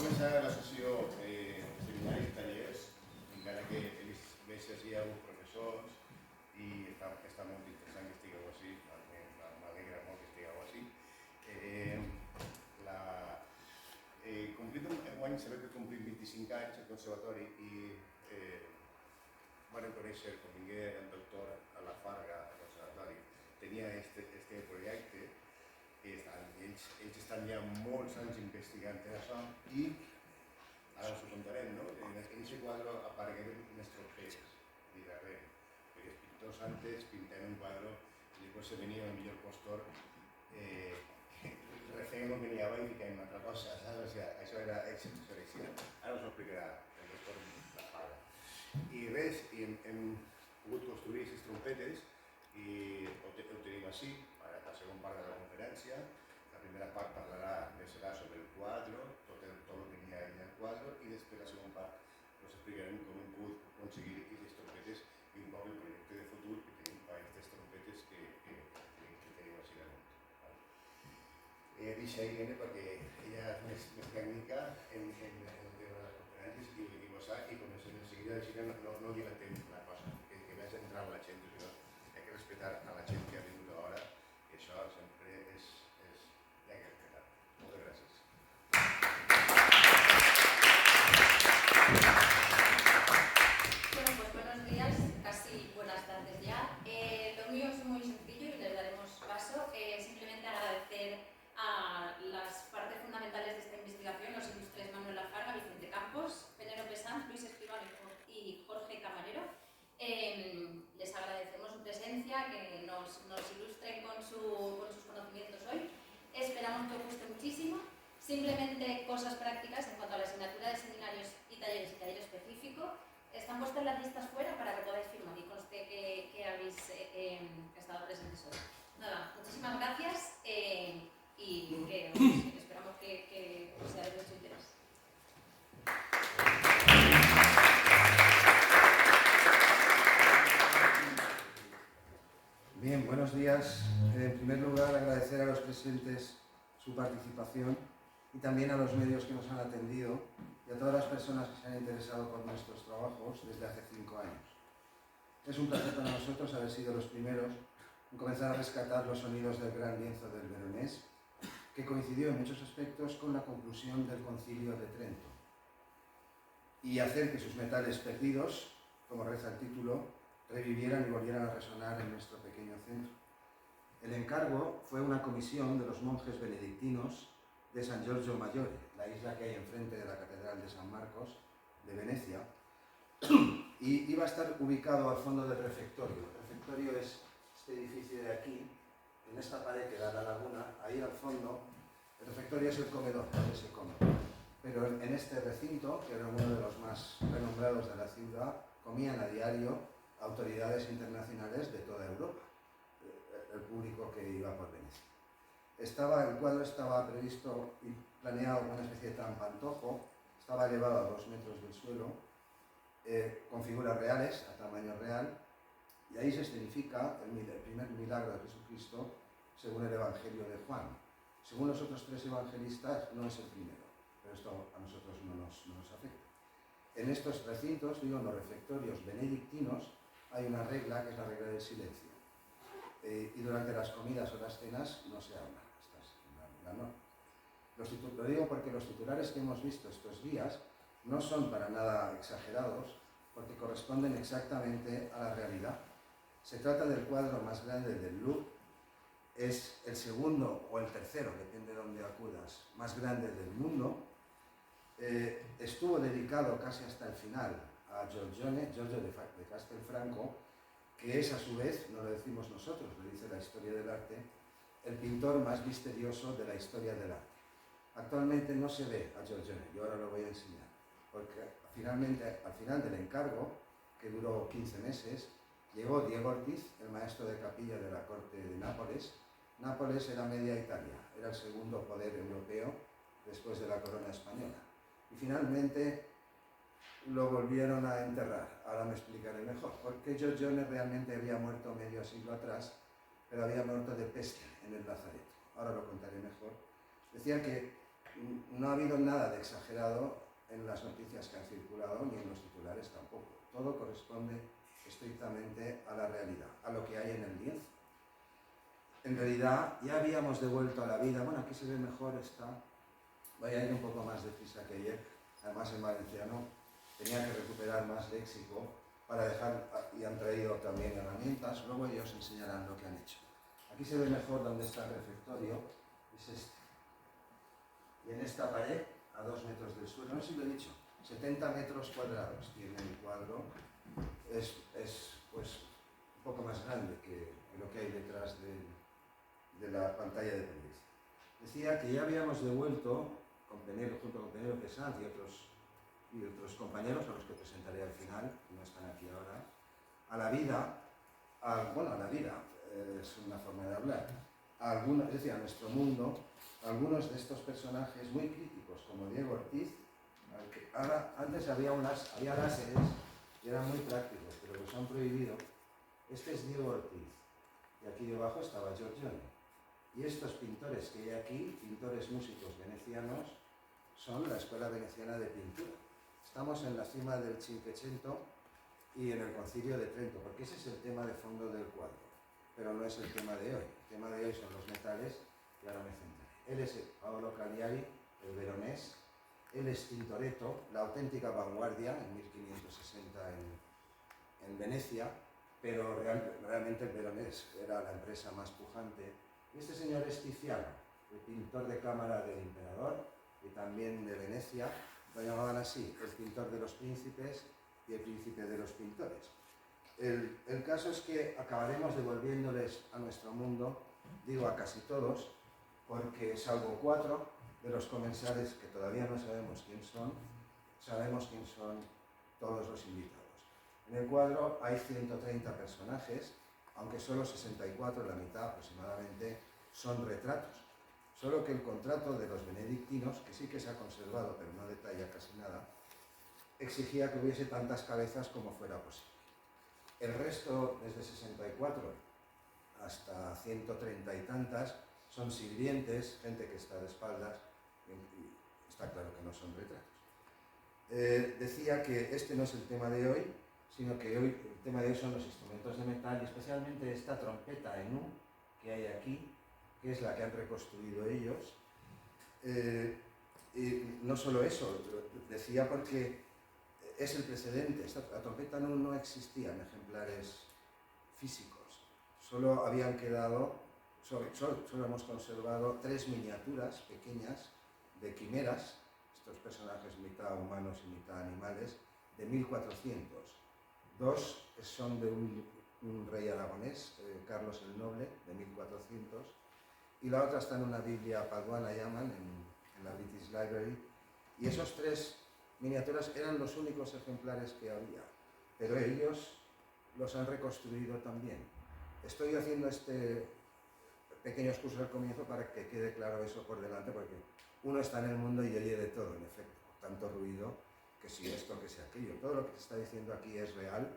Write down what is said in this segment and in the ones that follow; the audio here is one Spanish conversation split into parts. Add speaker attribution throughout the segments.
Speaker 1: començar la sessió seminaris i tallers, encara que ells veig així alguns professors i està molt interessant que estigueu així, m'alegra molt que estigueu així. Enguany sabeu que complim 25 anys al Conservatori i vam conèixer quan vingué el doctor a la Farga al Conservatori. Tenia este projecte i ells estan ja molts anys investigant en això i ara us ho contarem, no? En aquest quadre aparegueren unes trompetes i darrere, perquè els pintors antes pintaven un quadre i després se venia el millor postor recién no venia i ficaven una altra cosa, saps? O sigui, això era excepcional. Ara us ho explicarà el doctor La Farga. I res, hem pogut construir aquestes trompetes i ho tenim així, a la segona part de la conferència. La primera part serà sobre el quadre, tot el que hi ha en el quadre, i després la segona part us explicarem com hem pogut aconseguir aquestes trompetes i un poc el projecte de futur que tenim per aquestes trompetes que tenim així damunt. Deixa Irene perquè ella és més tècnica en el tema de les conferències i ho sap i comencem en seguida, així que no dilatem la cosa, que vaig entrar amb la gent, sinó hi ha que respectar a la gent que ha vingut a l'hora i això sempre és hi ha que respectar. Moltes gràcies.
Speaker 2: Bueno, pues buenos días, casi buenas tardes ya. Lo mío es muy sencillo y les daremos paso. Simplemente agradecer a las partes fundamentales de esta investigación, los ilustres Manuel La Farga, Vicente Campos, Penélope Sanz, Luis Escribano y Jorge Camarero. Les agradecemos su presencia, que nos ilustren con sus conocimientos hoy. Esperamos que os guste muchísimo. Simplemente cosas prácticas en cuanto a la asignatura de seminarios y taller específico. Están puestas las listas fuera para que podáis firmar y conste que habéis estado presentes hoy. Nada, muchísimas gracias y que esperamos que sea de mucho interés.
Speaker 3: Bien, buenos días. En primer lugar, agradecer a los presentes su participación y también a los medios que nos han atendido y a todas las personas que se han interesado por nuestros trabajos desde hace 5 años. Es un placer para nosotros haber sido los primeros en comenzar a rescatar los sonidos del gran lienzo del Veronés, que coincidió en muchos aspectos con la conclusión del Concilio de Trento, y hacer que sus metales perdidos, como reza el título, revivieran y volvieran a resonar en nuestro pequeño centro. El encargo fue una comisión de los monjes benedictinos de San Giorgio Maggiore, la isla que hay enfrente de la Catedral de San Marcos de Venecia, y iba a estar ubicado al fondo del refectorio. El refectorio es este edificio de aquí, en esta pared que da a la laguna, ahí al fondo. El refectorio es el comedor, donde se come. Pero en este recinto, que era uno de los más renombrados de la ciudad, comían a diario autoridades internacionales de toda Europa, el público que iba por Venecia. El cuadro estaba previsto y planeado como una especie de trampantojo, estaba elevado a 2 metros del suelo, con figuras reales, a tamaño real, y ahí se escenifica el primer milagro de Jesucristo según el Evangelio de Juan. Según los otros 3 evangelistas, no es el primero, pero esto a nosotros no nos afecta. En estos recintos, digo, en los refectorios benedictinos, hay una regla que es la regla del silencio. Y durante las comidas o las cenas no se habla. Esta es la norma. Lo digo porque los titulares que hemos visto estos días no son para nada exagerados, porque corresponden exactamente a la realidad. Se trata del cuadro más grande del Louvre, es el segundo o el tercero, depende de donde acudas, más grande del mundo. Estuvo dedicado casi hasta el final a Giorgio de Castelfranco, que es a su vez, no lo decimos nosotros, lo dice la historia del arte, el pintor más misterioso de la historia del arte. Actualmente no se ve a Giorgione, yo ahora lo voy a enseñar, porque al final del encargo, que duró 15 meses, llegó Diego Ortiz, el maestro de capilla de la corte de Nápoles. Nápoles era media Italia, era el segundo poder europeo después de la corona española. Y finalmente lo volvieron a enterrar. Ahora me explicaré mejor, porque Giorgione realmente había muerto medio siglo atrás, pero había muerto de peste en el Lazareto. Ahora lo contaré mejor. Decía que no ha habido nada de exagerado en las noticias que han circulado, ni en los titulares tampoco. Todo corresponde estrictamente a la realidad, a lo que hay en el lienzo. En realidad ya habíamos devuelto a la vida, bueno, aquí se ve mejor, voy a ir un poco más deprisa que ayer, además en valenciano tenía que recuperar más léxico para dejar, y han traído también herramientas, luego ellos enseñarán lo que han hecho. Aquí se ve mejor donde está el refectorio, es este. Y en esta pared, a 2 metros del suelo, no sé si lo he dicho, 70 metros cuadrados tiene el cuadro, es pues un poco más grande que lo que hay detrás de la pantalla de periodista. Decía que ya habíamos devuelto, junto con Penélope Sanz y otros compañeros a los que presentaré al final, que no están aquí ahora, a la vida, es una forma de hablar, es decir, a nuestro mundo, algunos de estos personajes muy críticos, como Diego Ortiz, antes había láseres y eran muy prácticos, pero los han prohibido. Este es Diego Ortiz, y aquí debajo estaba Giorgione. Y estos pintores que hay aquí, pintores músicos venecianos, son la Escuela Veneciana de Pintura. Estamos en la cima del Cinquecento y en el Concilio de Trento, porque ese es el tema de fondo del cuadro, pero no es el tema de hoy. El tema de hoy son los metales y ahora me centraré. Él es Paolo Cagliari, el veronés. Él es Tintoretto, la auténtica vanguardia en 1560 en Venecia, pero realmente el veronés era la empresa más pujante. Y este señor es Tiziano, el pintor de cámara del emperador y también de Venecia, lo llamaban así, el pintor de los príncipes y el príncipe de los pintores. El caso es que acabaremos devolviéndoles a nuestro mundo, digo a casi todos, porque salvo 4 de los comensales que todavía no sabemos quién son, sabemos quién son todos los invitados. En el cuadro hay 130 personajes, aunque solo 64, la mitad aproximadamente, son retratos. Solo que el contrato de los benedictinos, que sí que se ha conservado, pero no detalla casi nada, exigía que hubiese tantas cabezas como fuera posible. El resto, desde 64 hasta 130 y tantas, son sirvientes, gente que está de espaldas, y está claro que no son retratos. Decía que este no es el tema de hoy, sino que hoy el tema de hoy son los instrumentos de metal, y especialmente esta trompeta en U que hay aquí, que es la que han reconstruido ellos. Y no solo eso, decía porque es el precedente. La trompeta no existía en ejemplares físicos, solo habían quedado, solo hemos conservado 3 miniaturas pequeñas de quimeras, estos personajes mitad humanos y mitad animales, de 1400. 2 son de un rey aragonés, Carlos el Noble, de 1400, y la otra está en una Biblia paduana, llaman, en la British Library, y esos 3 miniaturas eran los únicos ejemplares que había, pero ellos los han reconstruido también. Estoy haciendo este pequeño excurso al comienzo para que quede claro eso por delante, porque uno está en el mundo y oye de todo, en efecto, tanto ruido, que si esto, que si aquello. Todo lo que se está diciendo aquí es real,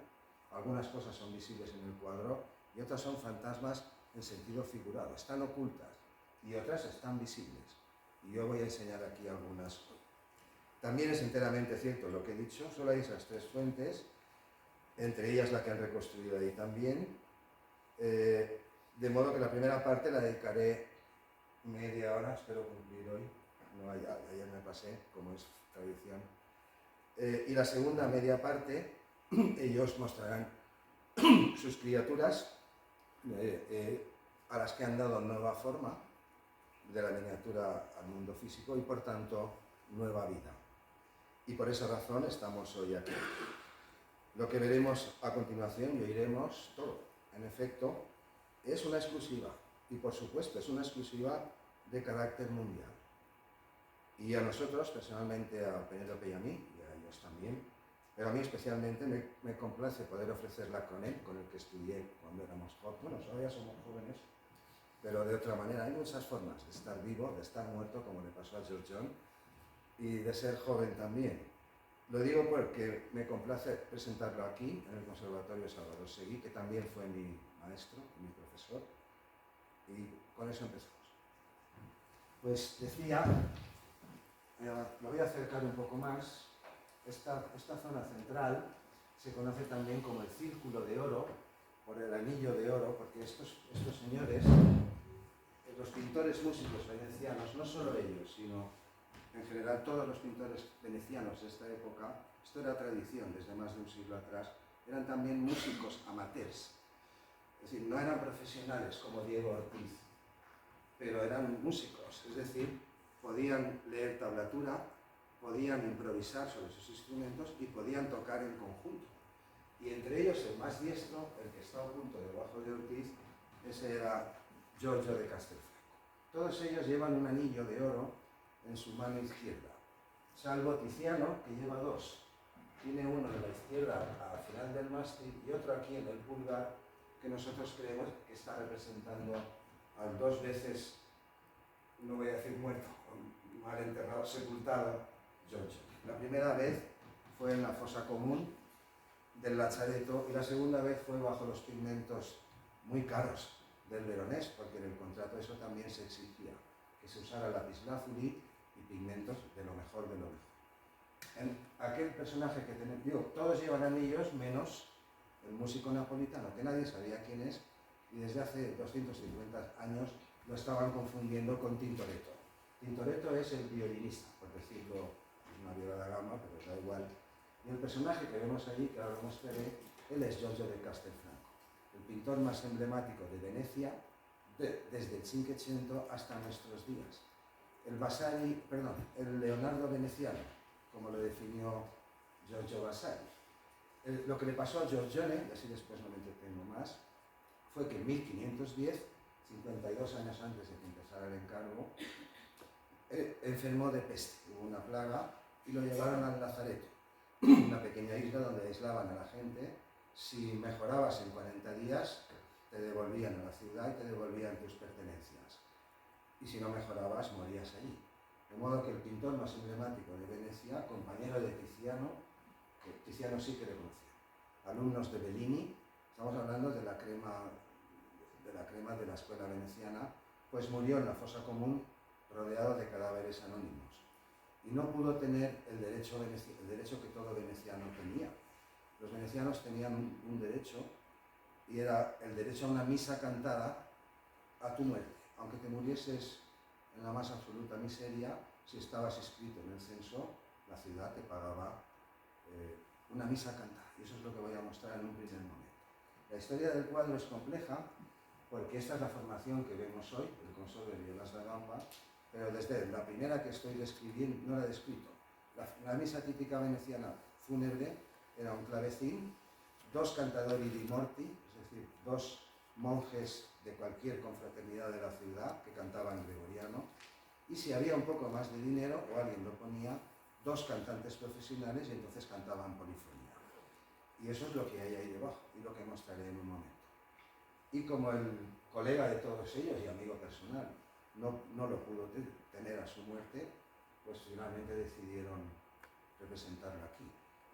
Speaker 3: algunas cosas son visibles en el cuadro y otras son fantasmas en sentido figurado, están ocultas y otras están visibles. Y yo voy a enseñar aquí algunas. También es enteramente cierto lo que he dicho, solo hay esas 3 fuentes, entre ellas la que han reconstruido ahí también, de modo que la primera parte la dedicaré media hora, espero cumplir hoy, no, ayer me pasé, como es tradición, y la segunda media parte, ellos mostrarán sus criaturas a las que han dado nueva forma de la miniatura al mundo físico y por tanto nueva vida. Y por esa razón estamos hoy aquí. Lo que veremos a continuación y oiremos todo. En efecto, es una exclusiva y por supuesto es una exclusiva de carácter mundial. Y a nosotros, personalmente, a Penélope y a mí, y a ellos también, pero a mí especialmente me complace poder ofrecerla con él, con el que estudié cuando éramos jóvenes. Bueno, todavía somos jóvenes, pero de otra manera. Hay muchas formas de estar vivo, de estar muerto, como le pasó a Giorgione, y de ser joven también. Lo digo porque me complace presentarlo aquí, en el Conservatorio Salvador Seguí, que también fue mi maestro, mi profesor, y con eso empezamos. Pues decía Lo voy a acercar un poco más. Esta zona central se conoce también como el Círculo de Oro, por el Anillo de Oro, porque estos señores, los pintores músicos venecianos, no solo ellos, sino en general todos los pintores venecianos de esta época, esto era tradición desde más de un siglo atrás, eran también músicos amateurs. Es decir, no eran profesionales como Diego Ortiz, pero eran músicos, es decir, podían leer tablatura, podían improvisar sobre sus instrumentos y podían tocar en conjunto. Y entre ellos el más diestro, el que está oculto debajo de Ortiz, ese era Giorgio de Castelfranco. Todos ellos llevan un anillo de oro en su mano izquierda, salvo Tiziano, que lleva dos. Tiene uno en la izquierda al final del mástil y otro aquí en el pulgar, que nosotros creemos que está representando al dos veces, no voy a decir muerto, mal enterrado, sepultado, Giorgio. La primera vez fue en la fosa común del Lazareto y la segunda vez fue bajo los pigmentos muy caros del Veronés, porque en el contrato eso también se exigía, que se usara lapislázuli y pigmentos de lo mejor de lo mejor. En aquel personaje que tenemos, digo, todos llevan anillos menos el músico napolitano, que nadie sabía quién es, y desde hace 250 años lo estaban confundiendo con Tintoretto. Tintoretto es el violinista, por decirlo, es una viola de gama, pero da igual. Y el personaje que vemos allí, que ahora lo mostraré, él es Giorgio de Castelfranco, el pintor más emblemático de Venecia, desde el Cinquecento hasta nuestros días. El Leonardo veneciano, como lo definió Giorgio Vasari. Lo que le pasó a Giorgione, y así después no me entretengo más, fue que en 1510, 52 años antes de que empezara el encargo, enfermó de peste, hubo una plaga y lo llevaron al Lazareto, una pequeña isla donde aislaban a la gente. Si mejorabas en 40 días, te devolvían a la ciudad y te devolvían tus pertenencias. Y si no mejorabas, morías allí. De modo que el pintor más emblemático de Venecia, compañero de Tiziano, que Tiziano sí que le conocía, alumnos de Bellini, estamos hablando de la crema de la escuela veneciana, pues murió en la fosa común rodeado de cadáveres anónimos. Y no pudo tener el derecho que todo veneciano tenía. Los venecianos tenían un derecho, y era el derecho a una misa cantada a tu muerte. Aunque te murieses en la más absoluta miseria, si estabas inscrito en el censo, la ciudad te pagaba una misa cantada. Y eso es lo que voy a mostrar en un primer momento. La historia del cuadro es compleja, porque esta es la formación que vemos hoy, el Consol de Violas da Gamba, pero desde la primera que estoy describiendo, no la he descrito. La misa típica veneciana fúnebre era un clavecín, dos cantadori di morti, es decir, dos monjes de cualquier confraternidad de la ciudad que cantaban gregoriano, y si había un poco más de dinero o alguien lo ponía, dos cantantes profesionales y entonces cantaban polifonía. Y eso es lo que hay ahí debajo y lo que mostraré en un momento. Y como el colega de todos ellos y amigo personal no lo pudo tener a su muerte, pues finalmente decidieron representarlo aquí.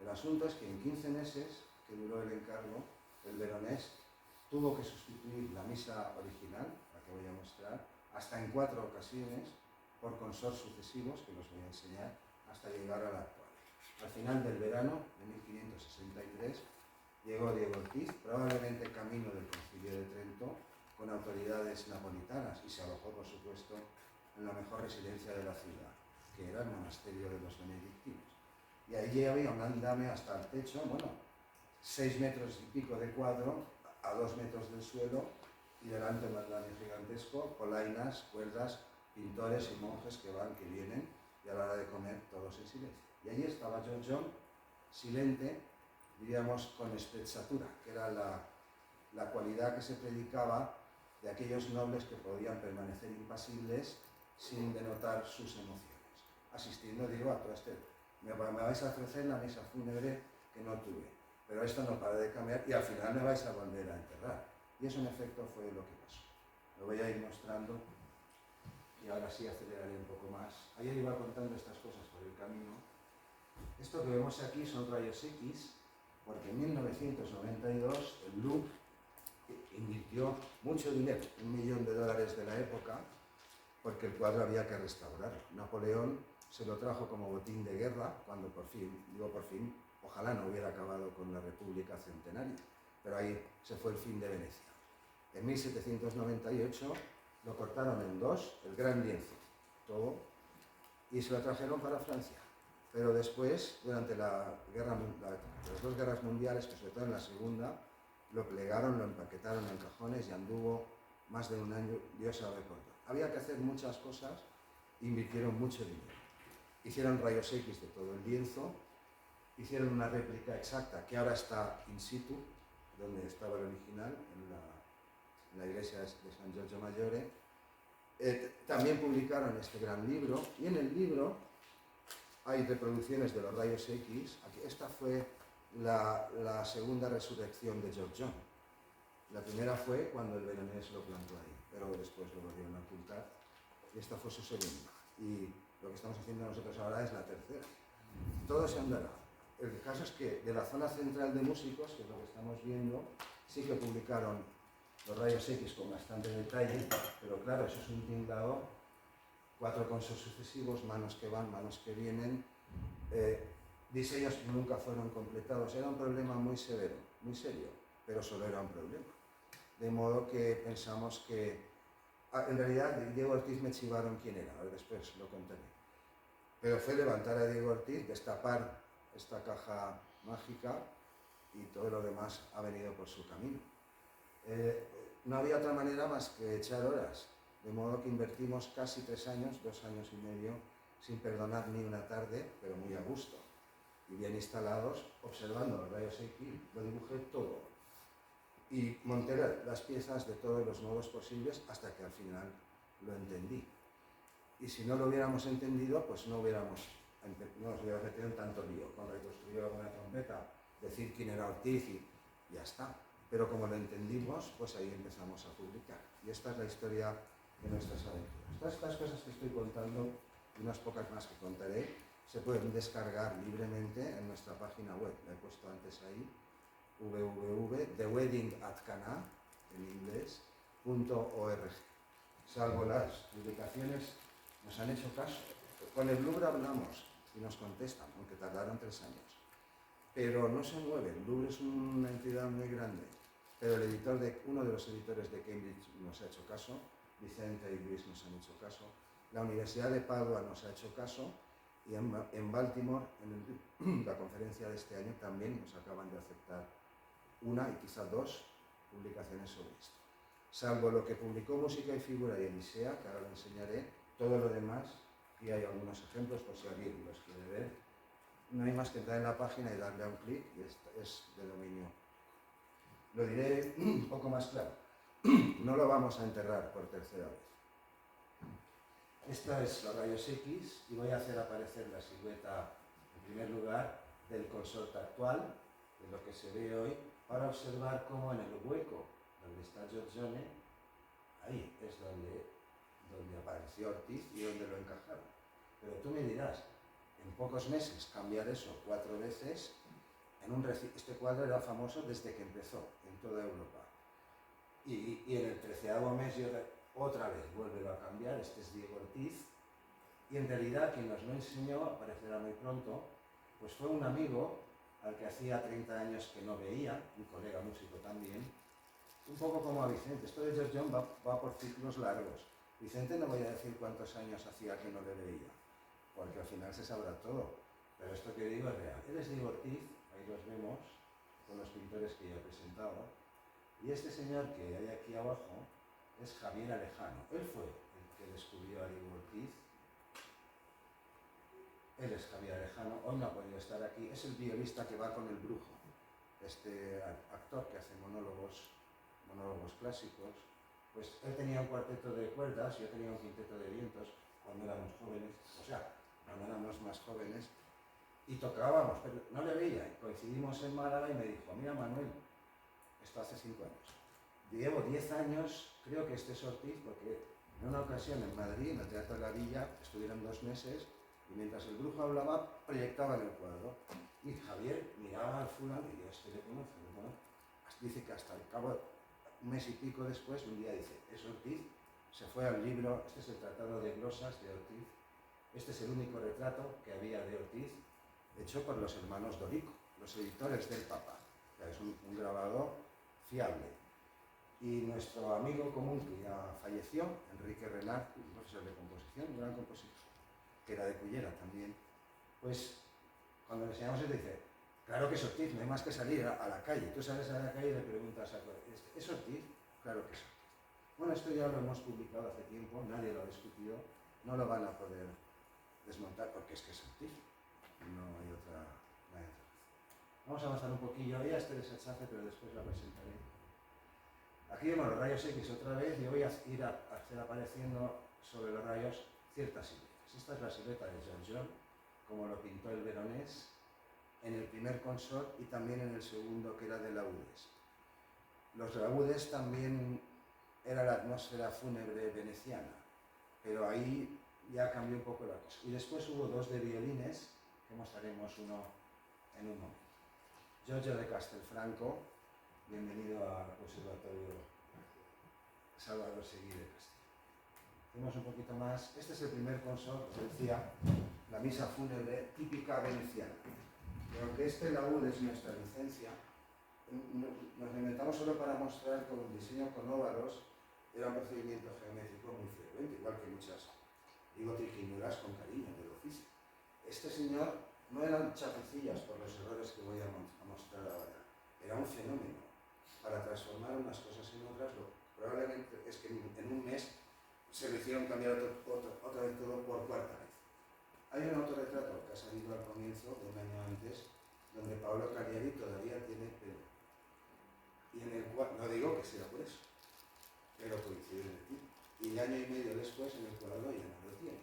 Speaker 3: El asunto es que en 15 meses que duró el encargo, el Veronés tuvo que sustituir la misa original, la que voy a mostrar, hasta en 4 ocasiones, por consors sucesivos, que los voy a enseñar, hasta llegar a la actual. Al final del verano de 1563 llegó Diego Ortiz, probablemente camino del Concilio de Trento, con autoridades napolitanas, y se alojó, por supuesto, en la mejor residencia de la ciudad, que era el monasterio de los benedictinos. Y allí había un andame hasta el techo, 6 metros y pico de cuadro, a 2 metros del suelo, y delante un andamio gigantesco, polainas, cuerdas, pintores y monjes que van, que vienen, y a la hora de comer todos en silencio. Y allí estaba Giorgio, silente, diríamos con sprezzatura, que era la cualidad que se predicaba de aquellos nobles que podían permanecer impasibles sin denotar sus emociones. Asistiendo, digo, a todo este, me vais a ofrecer la misa fúnebre que no tuve, pero esto no para de cambiar y al final me vais a volver a enterrar. Y eso en efecto fue lo que pasó. Lo voy a ir mostrando y ahora sí aceleraré un poco más. Ayer iba contando estas cosas por el camino. Esto que vemos aquí son rayos X, porque en 1992 el Louvre invirtió mucho dinero, $1 millón de la época, porque el cuadro había que restaurarlo. Napoleón se lo trajo como botín de guerra, cuando por fin, digo por fin, ojalá no hubiera acabado con la República Centenaria, pero ahí se fue el fin de Venecia. En 1798 lo cortaron en dos, el gran lienzo, todo, y se lo trajeron para Francia. Pero después, durante las dos guerras mundiales, que sobre todo en la segunda, lo plegaron, lo empaquetaron en cajones y anduvo más de un año, Dios sabe cuánto. Había que hacer muchas cosas, invirtieron mucho dinero. Hicieron rayos X de todo el lienzo, hicieron una réplica exacta que ahora está in situ, donde estaba el original, en la iglesia de San Giorgio Maggiore. También publicaron este gran libro, y en el libro hay reproducciones de los rayos X. Esta fue la segunda resurrección de Giorgione. La primera fue cuando el Veronés lo plantó ahí, pero después lo volvieron a ocultar, y esta fue su segunda. Y lo que estamos haciendo nosotros ahora es la tercera. Todo se andará. El caso es que de la zona central de músicos, que es lo que estamos viendo, sí que publicaron los rayos X con bastante detalle, pero claro, eso es un tinglado, 4 consos sucesivos, manos que van, manos que vienen, diseños que nunca fueron completados. Era un problema muy severo, muy serio, pero solo era un problema. De modo que pensamos que, en realidad, Diego Ortiz me chivaron quién era, a ver, después lo contaré. Pero fue levantar a Diego Ortiz, destapar esta caja mágica, y todo lo demás ha venido por su camino. No había otra manera más que echar horas, de modo que invertimos casi 3 años, 2 años y medio, sin perdonar ni una tarde, pero muy a gusto. Y bien instalados, observando los rayos X, lo dibujé todo. Y monté las piezas de todos los modos posibles hasta que al final lo entendí. Y si no lo hubiéramos entendido, pues no nos hubiéramos metido en tanto lío, con reconstruir alguna trompeta, decir quién era Ortiz y ya está. Pero como lo entendimos, pues ahí empezamos a publicar. Y esta es la historia de nuestras aventuras. Todas estas cosas que estoy contando, y unas pocas más que contaré, se pueden descargar libremente en nuestra página web. La he puesto antes ahí, www.theweddingatcana, en inglés, .org. Salvo las publicaciones, nos han hecho caso. Con el Louvre hablamos y nos contestan, aunque tardaron 3 años. Pero no se mueven. El Louvre es una entidad muy grande. Pero uno de los editores de Cambridge nos ha hecho caso, Vicente y Luis nos han hecho caso, la Universidad de Padua nos ha hecho caso, y en Baltimore, en la conferencia de este año, también nos acaban de aceptar 1 y quizá 2 publicaciones sobre esto. Salvo lo que publicó Música y Figura y Elisea, que ahora lo enseñaré, todo lo demás, y hay algunos ejemplos por si alguien los quiere ver, no hay más que entrar en la página y darle a un clic, y es de dominio. Lo diré un poco más claro. No lo vamos a enterrar por tercera vez. Esta es la rayos X, y voy a hacer aparecer la silueta, en primer lugar, del consorte actual, de lo que se ve hoy, para observar cómo en el hueco donde está Giorgione, ahí es donde apareció Ortiz y donde lo encajaron. Pero tú me dirás, en pocos meses cambiar eso 4 veces, este cuadro era famoso desde que empezó en toda Europa. Y en el 13º mes otra vez vuelve a cambiar, este es Diego Ortiz, y en realidad quien nos lo enseñó, aparecerá muy pronto, pues fue un amigo al que hacía 30 años que no veía, un colega músico también, un poco como a Vicente. Esto de Giorgione va por ciclos largos. Vicente no voy a decir cuántos años hacía que no le veía, porque al final se sabrá todo, pero esto que digo es real. Él es Diego Ortiz, ahí los vemos, con los pintores que ya he presentado, y este señor que hay aquí abajo es Javier Alejano. Él fue el que descubrió a Diego Ortiz. Él es Javier Alejano, hoy no ha podido estar aquí, es el violista que va con el brujo, este actor que hace monólogos clásicos. Pues él tenía un cuarteto de cuerdas, yo tenía un quinteto de vientos cuando éramos jóvenes, o sea, cuando éramos más jóvenes, y tocábamos, pero no le veía. Coincidimos en Málaga y me dijo, mira Manuel, esto hace 5 años. Llevo 10 años, creo que este es Ortiz, porque en una ocasión en Madrid, en el Teatro de la Villa, estuvieron 2 meses, y mientras el brujo hablaba, proyectaban el cuadro. Y Javier miraba al fulano y yo, este le conozco. Dice que hasta el cabo, un mes y pico después, un día dice, es Ortiz, se fue al libro, este es el Tratado de Glosas de Ortiz, Este es el único retrato que había de Ortiz hecho por los hermanos Dorico, los editores del Papa. O sea, es un grabador fiable. Y nuestro amigo común que ya falleció, Enrique Renard, un profesor de composición, un gran compositor, que era de Cullera también, pues cuando le enseñamos él dice, claro que es Ortiz, no hay más que salir a la calle. Tú sales a la calle y le preguntas a ¿es Ortiz? Claro que es Ortiz. Bueno, esto ya lo hemos publicado hace tiempo, nadie lo ha discutido, no lo van a poder desmontar porque es que es Ortiz, no hay otra. Vamos a avanzar un poquillo, ya este deshachaje, pero después la presentaré. Aquí vemos los rayos X otra vez y voy a ir a hacer apareciendo sobre los rayos ciertas siluetas. Esta es la silueta de Giorgione, como lo pintó el Veronés en el primer consort y también en el segundo, que era de Laudes. Los Laudes también era la atmósfera fúnebre veneciana, pero ahí ya cambió un poco la cosa. Y después hubo dos de violines, que mostraremos uno en un momento. Giorgio de Castelfranco, bienvenido al Conservatorio Salvador Seguí de Castilla. Hacemos un poquito más. Este es el primer consort, os decía, la misa fúnebre típica veneciana. Pero aunque este laúd es nuestra licencia, nos inventamos solo para mostrar que el diseño con óvalos era un procedimiento geométrico muy frecuente, igual que muchas, digo, triquiñuelas con cariño del oficio. Este señor no eran chapecillas por los errores que voy a mostrar ahora, era un fenómeno. Para transformar unas cosas en otras, probablemente es que en un mes se lo hicieron cambiar otra vez todo por cuarta vez. Hay un autorretrato que ha salido al comienzo, de un año antes, donde Paolo Cariari todavía tiene pelo. Y en el cual, no digo que sea por eso, pero coincide en el tiempo. Y año y medio después en el cuadro ya no lo tiene.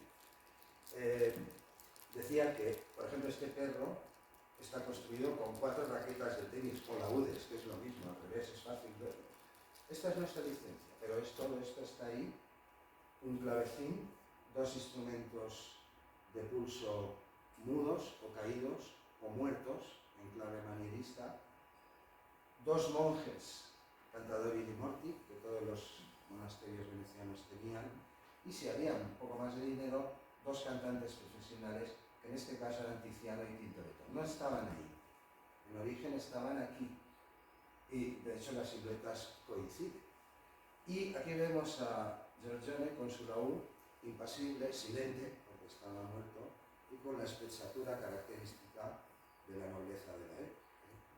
Speaker 3: Decía que, por ejemplo, este perro está construido con 4 raquetas de tenis o laúdes, que es lo mismo, al revés, es fácil verlo. Esta es nuestra licencia, pero todo esto está ahí, un clavecín, 2 instrumentos de pulso mudos o caídos o muertos, en clave manierista, 2 monjes, Cantadori di Morti, que todos los monasterios venecianos tenían, y si había un poco más de dinero, 2 cantantes profesionales, que en este caso eran Tiziano y Tintoretto. No estaban ahí, en origen estaban aquí, y de hecho las siluetas coinciden. Y aquí vemos a Giorgione con su laúd impasible, silente, porque estaba muerto, y con la espessatura característica de la nobleza de la época.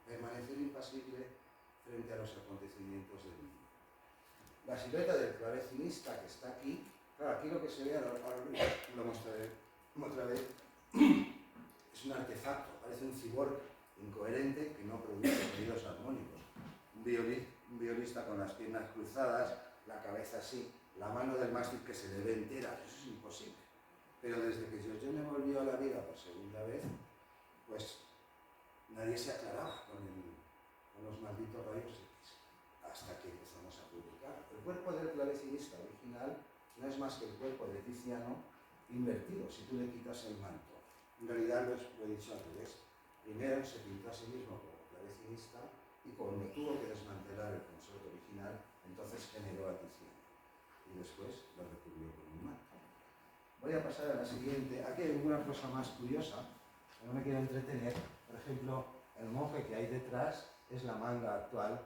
Speaker 3: Permanecer impasible frente a los acontecimientos del mundo. La silueta del clavecinista que está aquí, claro, aquí lo que se ve, ahora lo mostraré otra vez, es un artefacto, parece un cyborg incoherente que no produce sonidos armónicos. Un violista con las piernas cruzadas, la cabeza así, la mano del mástil que se le ve entera, eso es imposible. Pero desde que Giorgione volvió a la vida por segunda vez, pues nadie se aclaraba con los malditos rayos X, hasta que empezamos a publicar. El cuerpo del clavecinista original no es más que el cuerpo de Tiziano invertido, si tú le quitas el manto. En realidad lo he dicho al revés. Primero se pintó a sí mismo como clavecinista y cuando tuvo que desmantelar el consorte original, entonces generó a Tiziano y después lo recubrió con un manto. Voy a pasar a la siguiente. Aquí hay una cosa más curiosa, que no me quiero entretener. Por ejemplo, el monje que hay detrás es la manga actual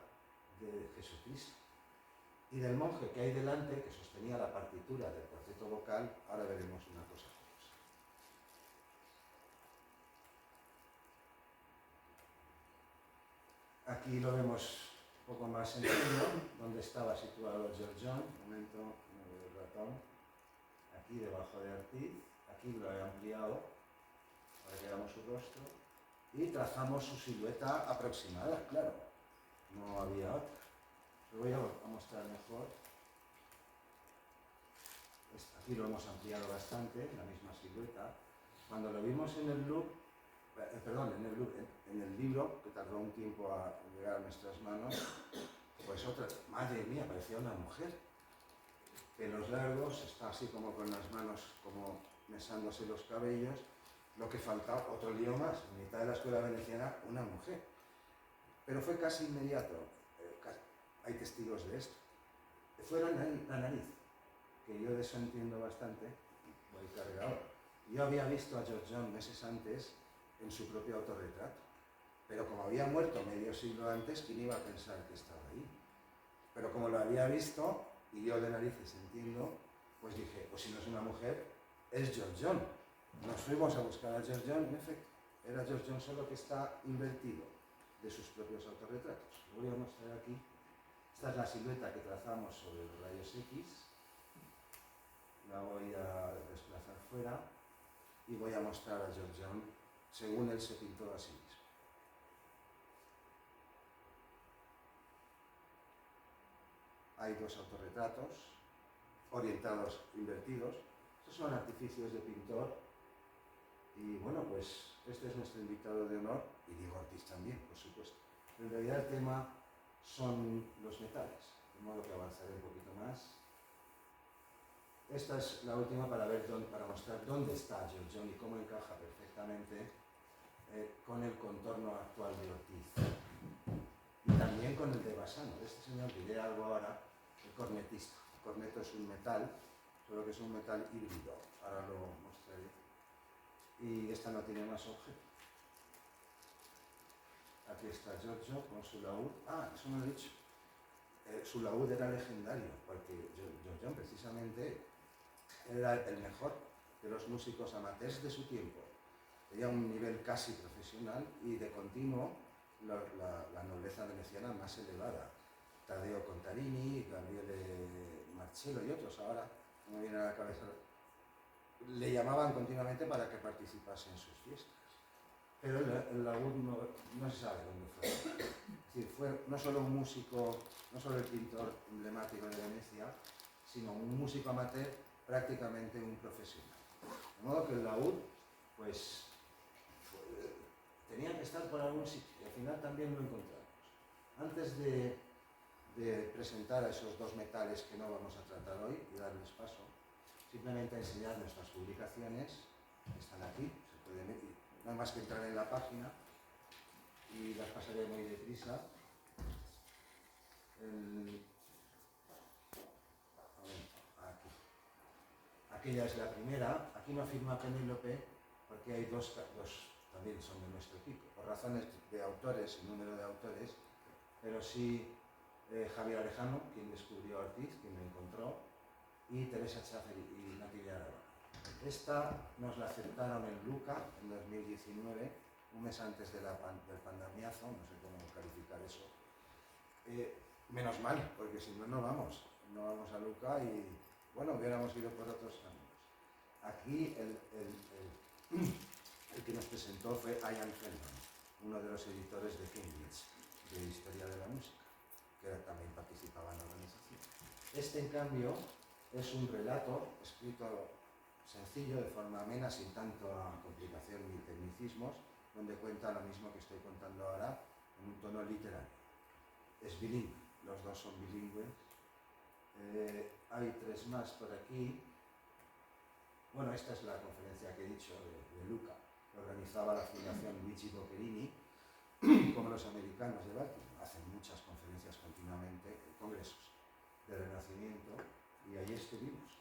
Speaker 3: de Jesucristo. Y del monje que hay delante, que sostenía la partitura del cuarteto vocal, ahora veremos una cosa curiosa. Aquí lo vemos un poco más sencillo, donde estaba situado Giorgione. Un momento, no veo el ratón. Aquí debajo de Ortiz, aquí lo he ampliado para que veamos su rostro y trazamos su silueta aproximada, claro, no había otra. Lo voy a mostrar mejor. Aquí lo hemos ampliado bastante, la misma silueta. Cuando lo vimos en el Louvre, en el libro, que tardó un tiempo a llegar a nuestras manos, pues otra, madre mía, parecía una mujer. Pelos largos, está así como con las manos como mesándose los cabellos. Lo que faltaba, otro lío más, en mitad de la escuela veneciana, una mujer. Pero fue casi inmediato, hay testigos de esto. Fue la nariz, que yo de eso entiendo bastante, voy cargado. Yo había visto a George John meses antes en su propio autorretrato, pero como había muerto medio siglo antes, ¿quién iba a pensar que estaba ahí? Pero como lo había visto, y yo de narices entiendo, pues dije, pues si no es una mujer, es George John. Nos fuimos a buscar a George John, en efecto, era George John, solo que está invertido de sus propios autorretratos. Lo voy a mostrar aquí. Esta es la silueta que trazamos sobre los rayos X. La voy a desplazar fuera y voy a mostrar a George John según él se pintó a sí mismo. Hay dos autorretratos orientados, invertidos. Estos son artificios de pintor. Y bueno, pues este es nuestro invitado de honor, y Diego Ortiz también, por supuesto. En realidad el tema son los metales, de modo que avanzaré un poquito más. Esta es la última para mostrar dónde está George John y cómo encaja perfectamente con el contorno actual de Ortiz. Y también con el de Bassano, de este señor diré algo ahora, el cornetista. El corneto es un metal, solo que es un metal híbrido, ahora lo mostraré. Y esta no tiene más objeto. Aquí está Giorgio con su laúd. Ah, eso no lo he dicho. Su laúd era legendario, porque Giorgio precisamente era el mejor de los músicos amateurs de su tiempo. Tenía un nivel casi profesional y de continuo la nobleza veneciana más elevada. Taddeo Contarini, Gabriele Marcello y otros, ahora no me viene a la cabeza, le llamaban continuamente para que participase en sus fiestas. Pero el laúd no se sabe dónde fue. Es decir, fue no solo un músico, no solo el pintor emblemático de Venecia, sino un músico amateur, prácticamente un profesional. De modo que el laúd, pues, tenía que estar por algún sitio, y al final también lo encontramos. Antes de presentar a esos dos metales que no vamos a tratar hoy y darles paso, simplemente enseñar nuestras publicaciones, que están aquí, se pueden ver, no hay más que entrar en la página y las pasaré muy deprisa. Aquí. Aquella es la primera, aquí no firma Penélope porque hay dos también son de nuestro equipo, por razones de autores y número de autores, pero sí Javier Arejano, quien descubrió a Ortiz, quien lo encontró, y Teresa Schaffer y Natalia Aragón. Esta nos la aceptaron en Luca en 2019, un mes antes del pandemiazo, no sé cómo calificar eso. Menos mal, porque si no, no vamos a Luca y, bueno, hubiéramos ido por otros caminos. Aquí el que nos presentó fue Ian Feldman, uno de los editores de Cambridge, de Historia de la Música, que también participaba en la organización. Este, en cambio, es un relato escrito sencillo, de forma amena, sin tanta complicación ni tecnicismos, donde cuenta lo mismo que estoy contando ahora, en un tono literario. Es bilingüe, los dos son bilingües. Hay tres más por aquí. Bueno, esta es la conferencia que he dicho de Luca, que organizaba la Fundación Luigi Boccherini, como los americanos de Baltimore. Hacen muchas conferencias continuamente, congresos de Renacimiento, y allí estuvimos.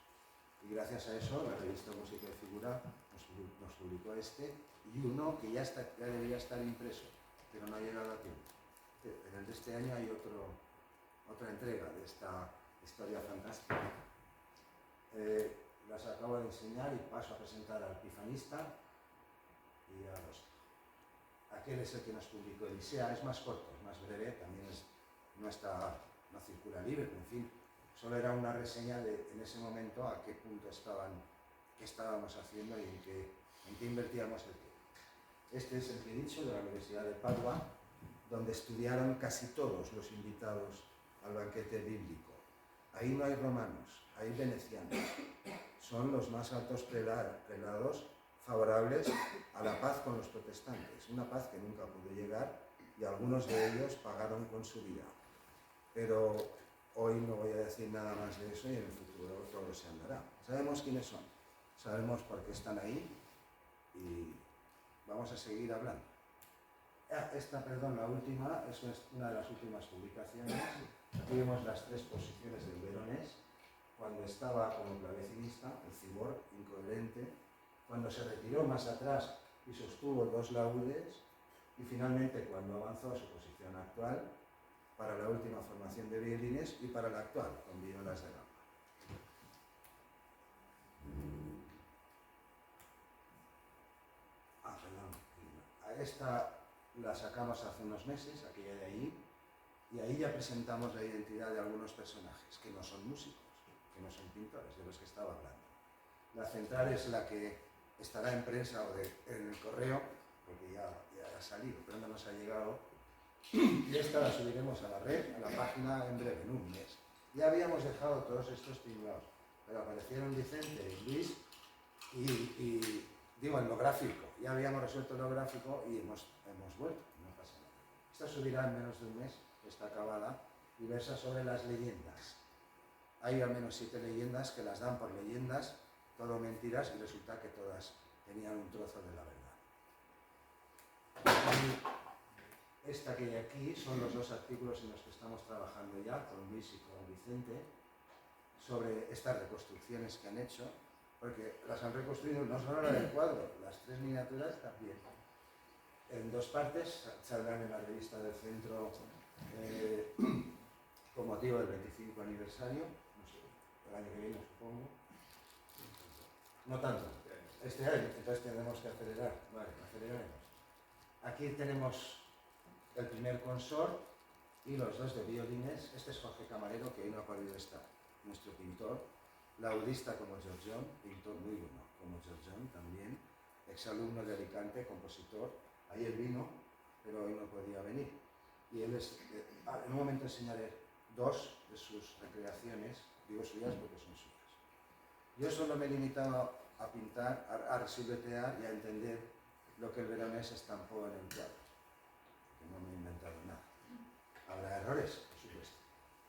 Speaker 3: Y gracias a eso, la revista Música y Figura nos publicó este y uno que ya debía estar impreso, pero no ha llegado a tiempo. En el de este año hay otra entrega de esta historia fantástica. Las acabo de enseñar y paso a presentar al Epifanista y a los. Aquel es el que nos publicó Elisea, es más corto, es más breve, también no circula libre, pero en fin, solo era una reseña de en ese momento a qué punto qué estábamos haciendo y en qué invertíamos el tiempo. Este es el que he dicho, de la Universidad de Padua, donde estudiaron casi todos los invitados al banquete bíblico. Ahí no hay romanos, hay venecianos. Son los más altos prelados favorables a la paz con los protestantes, una paz que nunca pudo llegar y algunos de ellos pagaron con su vida. Pero hoy no voy a decir nada más de eso y en el futuro todo se andará. Sabemos quiénes son, sabemos por qué están ahí y vamos a seguir hablando. La última, es una de las últimas publicaciones. Aquí vemos las tres posiciones del Veronés, cuando estaba como clavecinista, el cyborg incoherente, cuando se retiró más atrás y sostuvo 2 laúdes, y finalmente cuando avanzó a su posición actual, para la última formación de violines y para la actual, con violas de gamba. Perdón. Esta la sacamos hace unos meses, aquella de ahí, y ahí ya presentamos la identidad de algunos personajes, que no son músicos, que no son pintores, de los que estaba hablando. La central es la que estará en prensa o en el correo, porque ya ha salido, pero no nos ha llegado. Y esta la subiremos a la red, a la página en breve, en un mes. Ya habíamos dejado todos estos tinglados, pero aparecieron Vicente y Luis y digo, en lo gráfico. Ya habíamos resuelto lo gráfico y hemos vuelto, no pasa nada. Esta subirá en menos de un mes, está acabada, y versa sobre las leyendas. Hay al menos 7 leyendas que las dan por leyendas, todo mentiras, y resulta que todas tenían un trozo de la verdad. Y esta que hay aquí son los 2 artículos en los que estamos trabajando ya, con Luis y con Vicente, sobre estas reconstrucciones que han hecho, porque las han reconstruido no solo la del cuadro, las 3 miniaturas también. En 2 partes, saldrán en la revista del centro con motivo del 25 aniversario, no sé, el año que viene supongo. No tanto, este año, entonces tendremos que acelerar. Vale, aceleraremos. Aquí tenemos el primer consort y los 2 de violines. Este es Jorge Camarero, que hoy no ha podido estar, nuestro pintor, laudista como Giorgione, pintor muy bueno como Giorgione también, exalumno de Alicante, compositor. Ayer vino, pero hoy no podía venir. Y él es, en un momento enseñaré 2 de sus recreaciones, digo suyas porque son suyas. Yo solo me he limitado a pintar, a resilvetear y a entender lo que el veronés estampó en el cuadro, que no me he inventado nada. Habrá errores, por supuesto.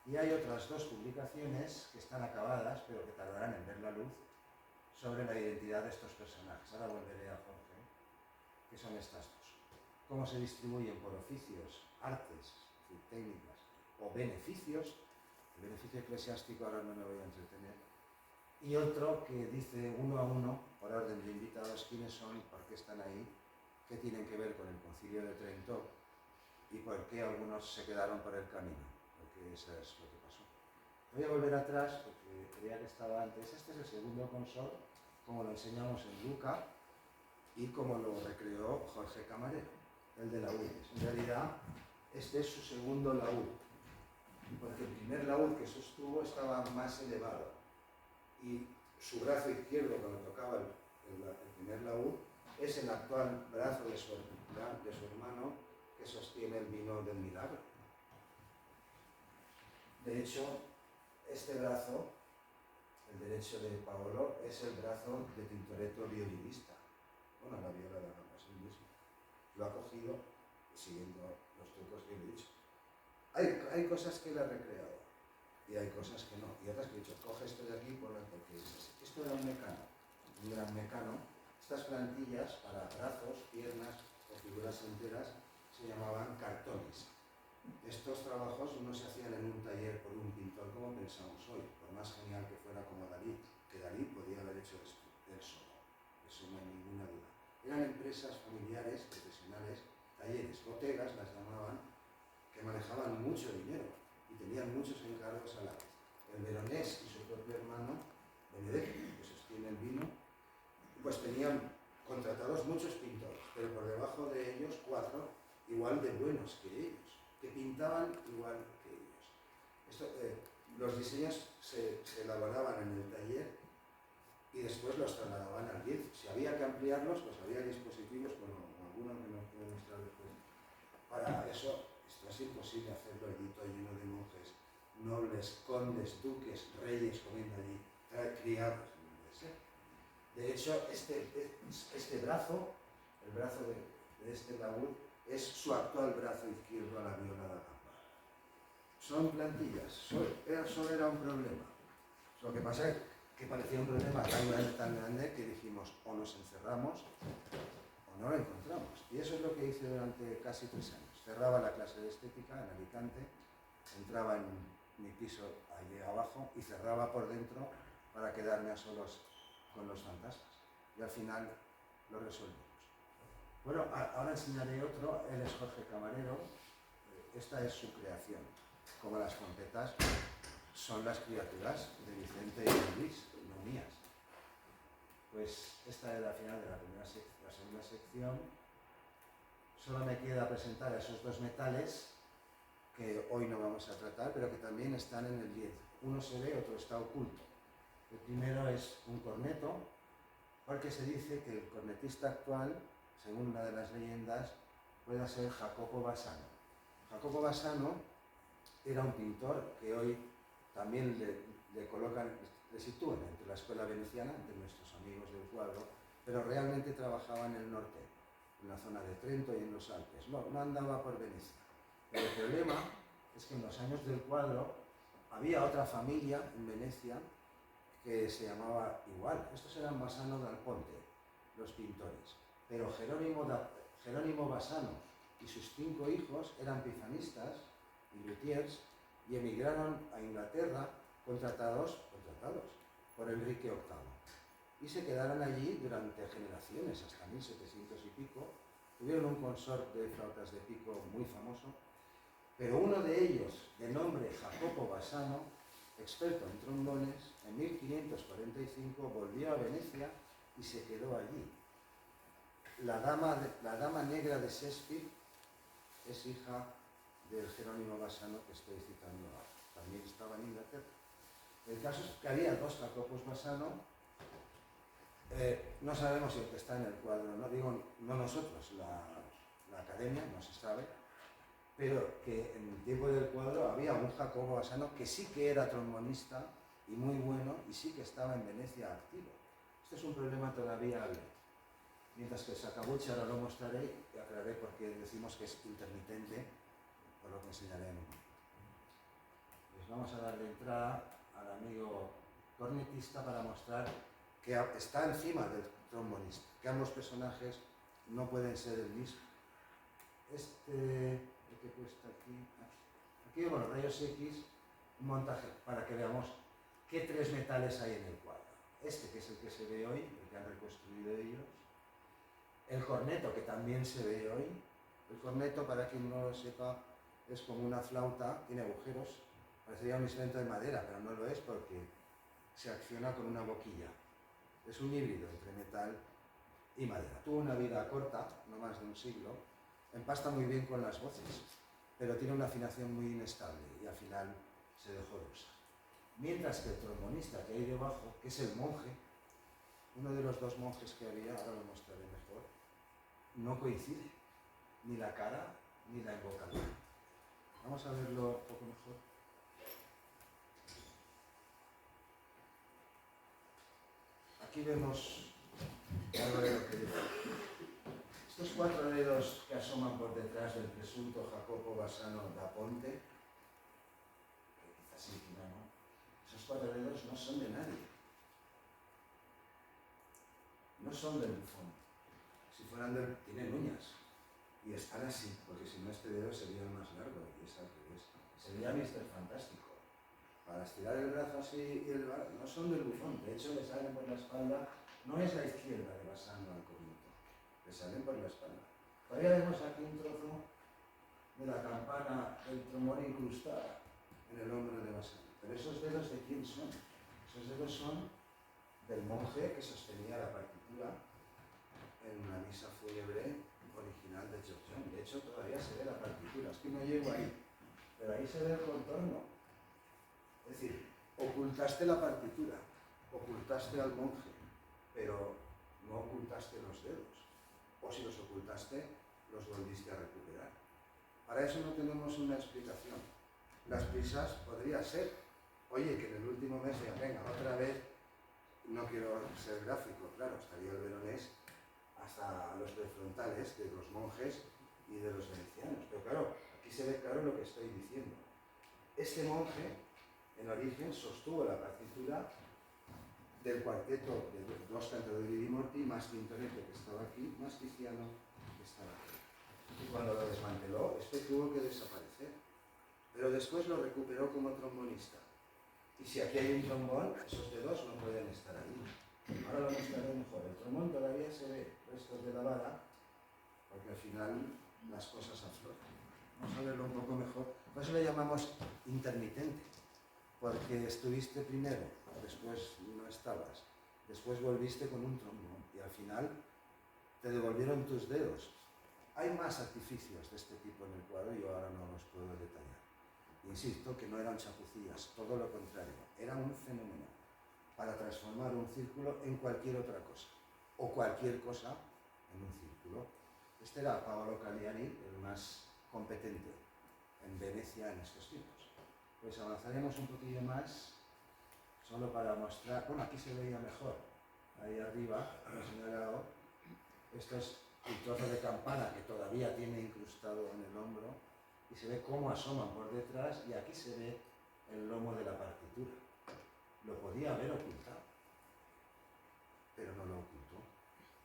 Speaker 3: Y hay otras 2 publicaciones que están acabadas, pero que tardarán en ver la luz, sobre la identidad de estos personajes. Ahora volveré a Jorge, que son estas 2. Cómo se distribuyen por oficios, artes, técnicas o beneficios. El beneficio eclesiástico ahora no me voy a entretener. Y otro que dice 1 a 1, por orden de invitados, quiénes son, por qué están ahí, qué tienen que ver con el Concilio de Trento y por qué algunos se quedaron por el camino, porque eso es lo que pasó. Voy a volver atrás porque creía que estaba antes. Este es el segundo consort, como lo enseñamos en Luca y como lo recreó Jorge Camarero, el de laúdes. En realidad, este es su segundo laúd, porque el primer laúd que sostuvo estaba más elevado y su brazo izquierdo, cuando tocaba el primer laúd, es el actual brazo de su hermano que sostiene el vino del milagro. De hecho, este brazo, el derecho de Paolo, es el brazo de Tintoretto violinista. Bueno, la viola de la gamba es el mismo. Lo ha cogido siguiendo los trucos que le he dicho. Hay cosas que él ha recreado y hay cosas que no. Y otras que he dicho, coge esto de aquí y ponlo porque es así. Esto era un mecano, un gran mecano. Estas plantillas para brazos, piernas o figuras enteras se llamaban cartones. Estos trabajos no se hacían en un taller por un pintor como pensamos hoy, por más genial que fuera como Dalí, que Dalí podía haber hecho esto él solo, eso no hay ninguna duda. Eran empresas familiares, profesionales, talleres, botegas las llamaban, que manejaban mucho dinero y tenían muchos encargos a la vez. El veronés y su propio hermano, Benedetto, que sostiene el vino, pues tenían contratados muchos pintores, pero por debajo de ellos 4 igual de buenos que ellos, que pintaban igual que ellos. Los diseños se elaboraban en el taller y después los trasladaban al lienzo. Si había que ampliarlos, pues había dispositivos, bueno, algunos que nos pueden mostrar después. Para eso, esto es imposible hacerlo allí todo lleno de monjes, nobles, condes, duques, reyes comiendo allí, criados. De hecho, este brazo, el brazo de este laúd, es su actual brazo izquierdo a la viola da gamba. Son plantillas, solo era un problema. Lo que pasa es que parecía un problema tan grande que dijimos o nos encerramos o no lo encontramos. Y eso es lo que hice durante casi 3 años. Cerraba la clase de estética en Alicante, entraba en mi piso allí abajo y cerraba por dentro para quedarme a solos con los fantasmas. y al final lo resolvimos. Bueno, ahora enseñaré otro, él es Jorge Camarero, esta es su creación, como las trompetas son las criaturas de Vicente y de Luis, no mías. Pues esta es la final de la segunda sección. Solo me queda presentar a esos dos metales que hoy no vamos a tratar, pero que también están en el lienzo. Uno se ve, otro está oculto. El primero es un corneto, porque se dice que el cornetista actual, según una de las leyendas, puede ser Jacopo Bassano. Jacopo Bassano era un pintor que hoy también le colocan, le sitúan entre la escuela veneciana, entre nuestros amigos del cuadro, pero realmente trabajaba en el norte, en la zona de Trento y en los Alpes. No andaba por Venecia. Pero el problema es que en los años del cuadro había otra familia en Venecia que se llamaba igual. Estos eran Bassano dal Ponte, los pintores. Pero Jerónimo Bassano y sus 5 hijos eran pifanistas y luthiers y emigraron a Inglaterra contratados por Enrique VIII. Y se quedaron allí durante generaciones, hasta 1700 y pico. Tuvieron un consorte de flautas de pico muy famoso, pero uno de ellos, de nombre Jacopo Bassano, experto en trombones, en 1545 volvió a Venecia y se quedó allí. La dama negra de Shakespeare es hija del Jerónimo Bassano que estoy citando ahora. También estaba en Inglaterra. El caso es que había 2 Jacopos Bassano. No sabemos si el que está en el cuadro, no digo no nosotros, la academia, no se sabe, pero que en el tiempo del cuadro había un Jacopo Bassano que sí que era trombonista y muy bueno y sí que estaba en Venecia activo. Este es un problema todavía abierto. Mientras que el Sakaguchi ahora lo mostraré y aclararé por qué decimos que es intermitente, por lo que enseñaré en un momento. Pues vamos a darle entrada al amigo cornetista para mostrar que está encima del trombonista, que ambos personajes no pueden ser el mismo. ¿El que cuesta aquí bueno, rayos X, un montaje para que veamos qué 3 metales hay en el cuadro. Este, que es el que se ve hoy, el que han reconstruido ellos. El corneto, que también se ve hoy. El corneto, para quien no lo sepa, es como una flauta, tiene agujeros, parecería un instrumento de madera, pero no lo es porque se acciona con una boquilla. Es un híbrido entre metal y madera. Tuvo una vida corta, no más de un siglo, empasta muy bien con las voces, pero tiene una afinación muy inestable y al final se dejó de usar. Mientras que el trombonista que hay debajo, que es el monje, uno de los 2 monjes que había, ahora lo mostraré mejor, no coincide ni la cara ni la embocadura. Vamos a verlo un poco mejor. Aquí vemos algo de lo que dice. Estos 4 dedos que asoman por detrás del presunto Jacopo Bassano da Ponte, que quizás sí, no, esos 4 dedos no son de nadie. No son del bufón. Si fueran del... tienen uñas. Y están así, porque si no este dedo sería más largo y es al revés. Sería Mr. Fantástico. Para estirar el brazo así y el brazo, no son del bufón. De hecho, le salen por la espalda, no es la izquierda de Bassano al corneto, le salen por la espalda. Todavía vemos aquí un trozo de la campana del trombón incrustada en el hombro de Bassano. Pero esos dedos, ¿de quién son? Esos dedos son del monje que sostenía la partitura en una misa fúnebre original de Giorgione. De hecho, todavía se ve la partitura. Es que no llego ahí, pero ahí se ve el contorno. Es decir, ocultaste la partitura, ocultaste al monje, pero no ocultaste los dedos. O si los ocultaste, los volviste a recuperar. Para eso no tenemos una explicación. Las prisas podría ser, oye, que en el último mes ya venga otra vez, no quiero ser gráfico, claro, estaría el veronés hasta los prefrontales de los monjes y de los venecianos. Pero claro, aquí se ve claro lo que estoy diciendo. Este monje, en origen, sostuvo la partitura del cuarteto de 2 cantatori di Morti, más Tintoretto, que estaba aquí, más Tiziano, que estaba aquí. Y cuando lo desmanteló, este tuvo que desaparecer. Pero después lo recuperó como trombonista. Y si aquí hay un trombón, esos dedos no pueden estar ahí. ahora lo mostraré mejor. El trombón todavía se ve restos de la vara, porque al final las cosas afloran. Vamos a verlo un poco mejor. Por eso le llamamos intermitente, porque estuviste primero, después no estabas, después volviste con un trombón y al final te devolvieron tus dedos. Hay más artificios de este tipo en el cuadro, yo ahora no los puedo detallar. Insisto que no eran chapucillas, todo lo contrario, era un fenómeno para transformar un círculo en cualquier otra cosa, o cualquier cosa en un círculo. Este era Paolo Cagliari, el más competente en Venecia en estos tiempos. Pues avanzaremos un poquillo más, solo para mostrar, bueno, aquí se veía mejor, ahí arriba, señalado, esto es el trozo de campana que todavía tiene incrustado en el hombro, y se ve cómo asoman por detrás, y aquí se ve el lomo de la partitura. Lo podía haber ocultado, pero no lo ocultó.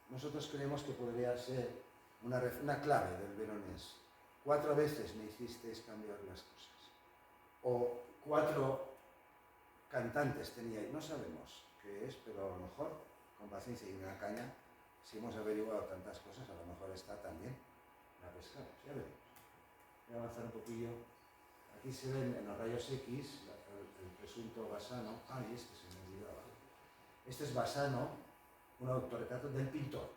Speaker 3: Nosotros creemos que podría ser una clave del veronés. 4 veces me hicisteis cambiar las cosas. O 4 cantantes teníais, no sabemos qué es, pero a lo mejor, con paciencia y una caña, si hemos averiguado tantas cosas, a lo mejor está también la pescamos, ya veremos. Voy a avanzar un poquillo. Aquí se ven en los rayos X el presunto Bassano. Ah, y este se me olvidaba. Este es Bassano, un autorretrato del pintor.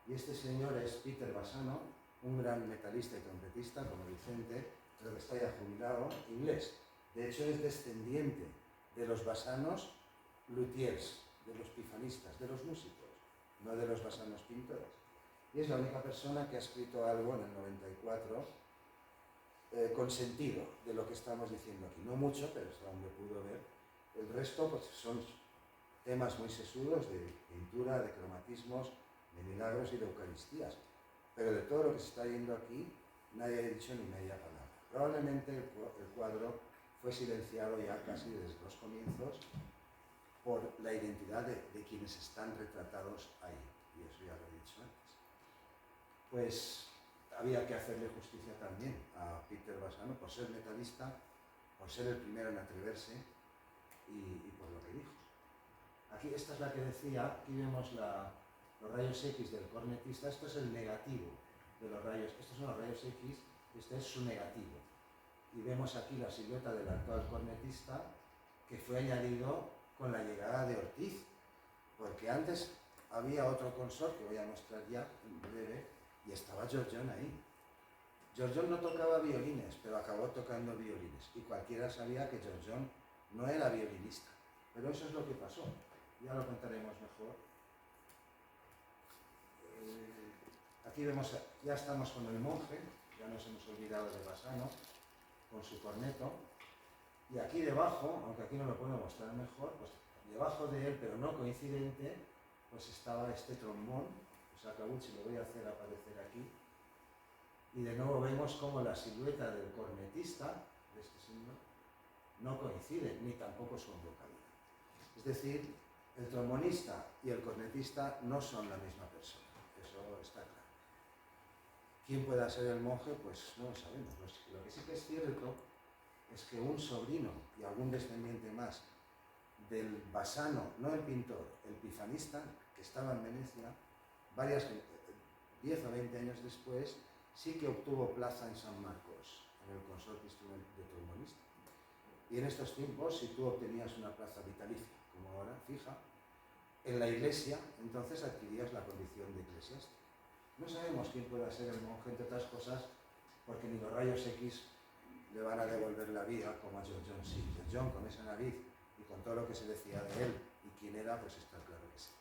Speaker 3: Y este señor es Peter Bassano, un gran metalista y trompetista, como Vicente, pero que está ya jubilado, inglés. De hecho, es descendiente de los Bassanos luthiers, de los pifanistas, de los músicos, no de los Bassanos pintores. Y es la única persona que ha escrito algo en el 94 con sentido de lo que estamos diciendo aquí. No mucho, pero hasta donde pudo ver. El resto pues, son temas muy sesudos de pintura, de cromatismos, de milagros y de eucaristías. Pero de todo lo que se está viendo aquí, nadie ha dicho ni media palabra. Probablemente el cuadro fue silenciado ya casi desde los comienzos por la identidad de quienes están retratados ahí. Y eso ya lo he dicho antes. Pues había que hacerle justicia también a Peter Bassano por ser metalista, por ser el primero en atreverse y por lo que dijo. Aquí, esta es la que decía, aquí vemos los rayos X del cornetista, esto es el negativo de los rayos, estos son los rayos X, este es su negativo. Y vemos aquí la silueta del actual cornetista que fue añadido con la llegada de Ortiz, porque antes había otro consort que voy a mostrar ya en breve, y estaba Giorgione ahí. Giorgione no tocaba violines, pero acabó tocando violines, y cualquiera sabía que Giorgione no era violinista, pero eso es lo que pasó, ya lo contaremos mejor. Aquí vemos, ya estamos con el monje, ya nos hemos olvidado de Bassano, con su corneto, y aquí debajo, aunque aquí no lo puedo mostrar mejor, pues debajo de él, pero no coincidente, pues estaba este trombón, o sea, Sakaguchi lo voy a hacer aparecer aquí, y de nuevo vemos cómo la silueta del cornetista, de este señor, no coincide, ni tampoco su vocalidad. Es decir, el trombonista y el cornetista no son la misma persona, eso está claro. ¿Quién pueda ser el monje? Pues no lo sabemos. Lo que sí que es cierto es que un sobrino y algún descendiente más del Bassano, no el pintor, el pifanista, que estaba en Venecia, 10 o 20 años después, sí que obtuvo plaza en San Marcos, en el consorcio de trombonista. Y en estos tiempos, si tú obtenías una plaza vitalicia, como ahora, fija, en la iglesia, entonces adquirías la condición de eclesiástico. No sabemos quién pueda ser el monje, entre otras cosas, porque ni los rayos X le van a devolver la vida como a Giorgione sí. Giorgione, con esa nariz y con todo lo que se decía de él y quién era, pues está claro que sí.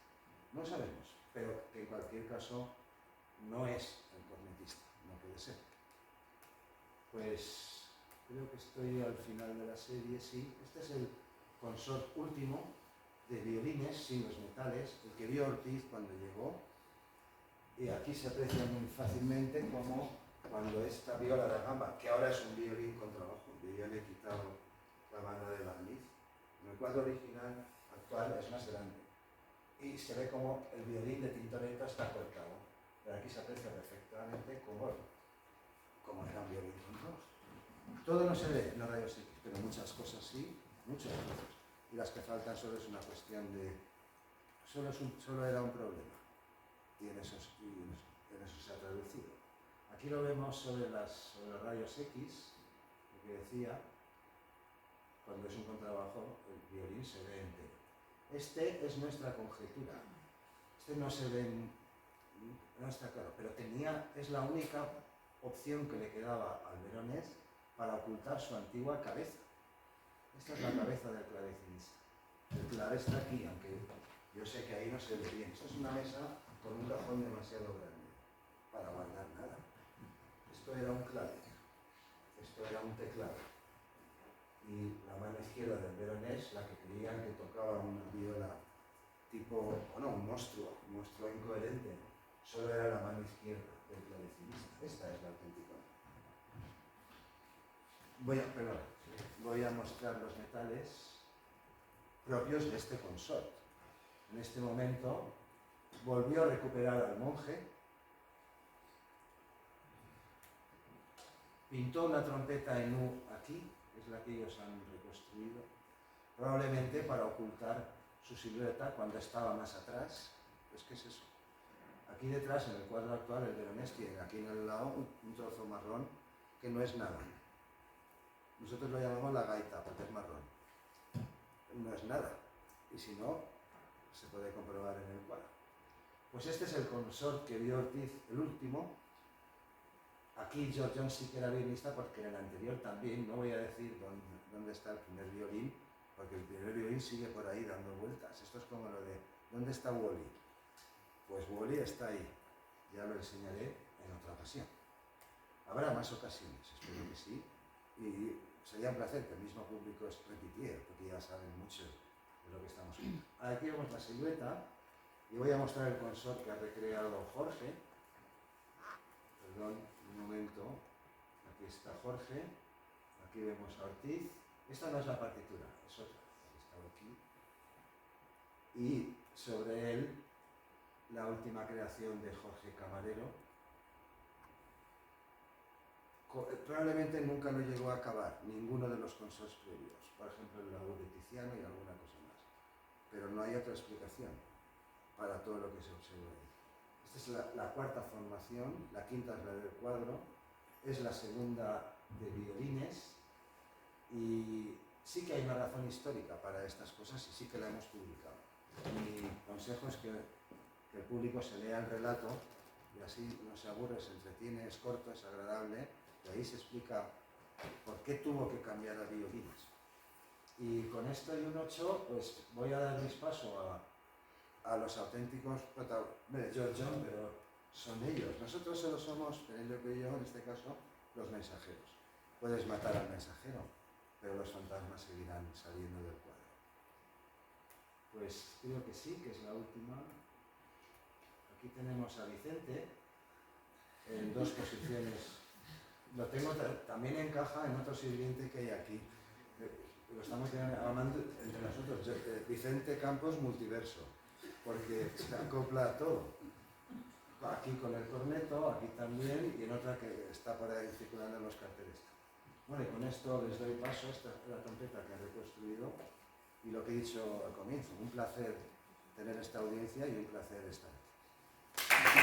Speaker 3: No sabemos, pero que en cualquier caso no es el cornetista, no puede ser. Pues creo que estoy al final de la serie, sí. Este es el consort último de violines sin los metales, el que vio Ortiz cuando llegó. Y aquí se aprecia muy fácilmente como cuando esta viola da gamba, que ahora es un violín con trabajo, yo ya le he quitado la banda de barniz, en el cuadro original actual es más grande. Y se ve como el violín de Tintoretto está cortado, pero aquí se aprecia perfectamente como era un violín con trabajo. Todo no se ve en los rayos X, pero muchas cosas sí, muchos trozos. Y las que faltan solo es una cuestión de solo era un problema y en eso se ha traducido. Aquí lo vemos sobre los rayos X, lo que decía, cuando es un contrabajo el violín se ve entero. Este es nuestra conjetura, este no se ve, no está claro, pero es la única opción que le quedaba al veronés para ocultar su antigua cabeza. Esta es la cabeza del clavecinista. El clave está aquí, aunque yo sé que ahí no se ve bien. Esto es una mesa con un cajón demasiado grande para guardar nada. Esto era un clave, esto era un teclado. Y la mano izquierda del veronés, la que creían que tocaba una viola tipo, un monstruo incoherente, solo era la mano izquierda del clavecinista. Esta es la auténtica. Voy a mostrar los metales propios de este consort. En este momento volvió a recuperar al monje, pintó una trompeta en U aquí, es la que ellos han reconstruido, probablemente para ocultar su silueta cuando estaba más atrás. ¿Qué es eso? Aquí detrás, en el cuadro actual, el veronés tiene aquí en el lado un trozo marrón que no es nada. Nosotros lo llamamos la gaita porque es marrón. No es nada. Y si no, se puede comprobar en el cuadro. Pues este es el consort que vio Ortiz, el último. Aquí George Jones sí que era violinista porque en el anterior también, no voy a decir dónde está el primer violín, porque el primer violín sigue por ahí dando vueltas. Esto es como lo de, ¿dónde está Wally? Pues Wally está ahí. Ya lo enseñaré en otra ocasión. Habrá más ocasiones, espero que sí. Y sería un placer que el mismo público repitiera, porque ya saben mucho de lo que estamos viendo. Aquí vemos la silueta y voy a mostrar el consort que ha recreado Jorge. Perdón, un momento. Aquí está Jorge. Aquí vemos a Ortiz. Esta no es la partitura, es otra. Está aquí. Y sobre él, la última creación de Jorge Camarero. Probablemente nunca lo llegó a acabar, ninguno de los consorts previos. Por ejemplo, el laúd de Tiziano y alguna cosa más. Pero no hay otra explicación para todo lo que se observa ahí. Esta es la cuarta formación, la quinta es la del cuadro, es la segunda de violines y sí que hay una razón histórica para estas cosas y sí que la hemos publicado. Mi consejo es que el público se lea el relato y así no se aburre, se entretiene, es corto, es agradable y ahí se explica por qué tuvo que cambiar a violines. Y con esto y un 8, pues voy a dar paso a los auténticos protagonistas. George John, pero son ellos. Nosotros solo somos, Penélope y yo, en este caso, los mensajeros. Puedes matar al mensajero, pero los fantasmas seguirán saliendo del cuadro. Pues creo que sí, que es la última. Aquí tenemos a Vicente en dos posiciones. Lo tengo también encaja en otro sirviente que hay aquí. Lo estamos llamando entre nosotros Vicente Campos Multiverso, porque se acopla a todo. Aquí con el corneto, aquí también, y en otra que está por ahí circulando en los carteles. Bueno, y con esto les doy paso. Esta es la trompeta que he reconstruido y lo que he dicho al comienzo. Un placer tener esta audiencia y un placer estar aquí.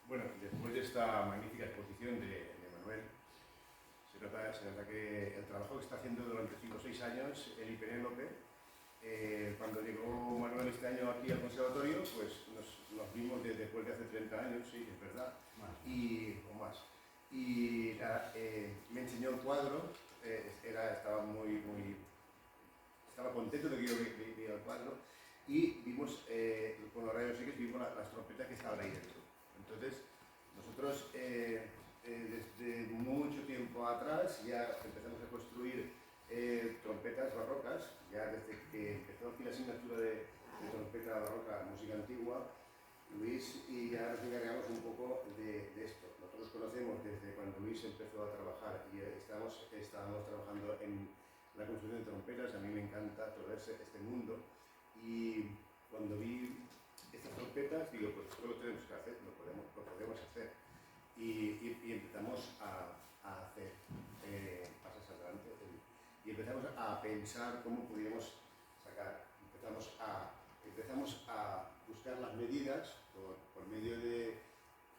Speaker 1: Bueno, después de esta magnífica exposición de Manuel, se nota que el trabajo que está haciendo durante 5 o 6 años, él y Penélope, cuando llegó Manuel este año aquí al conservatorio, pues nos vimos después de hace 30 años, sí, es verdad, o más. Y me enseñó el cuadro, estaba contento de que yo viera el cuadro, y vimos, con los rayos X, vimos las trompetas que estaban ahí dentro. Entonces, nosotros desde mucho tiempo atrás ya empezamos a construir trompetas barrocas, ya desde que empezó aquí la asignatura de trompeta barroca, música antigua, Luis y ya nos encargamos un poco de esto. Nosotros conocemos desde cuando Luis empezó a trabajar y estábamos trabajando en la construcción de trompetas, a mí me encanta todo este mundo. Y cuando vi estas trompetas, digo, pues esto lo tenemos que hacer, lo podemos hacer. Y empezamos a hacer pasas adelante y empezamos a pensar cómo podíamos sacar. Empezamos a buscar las medidas por medio de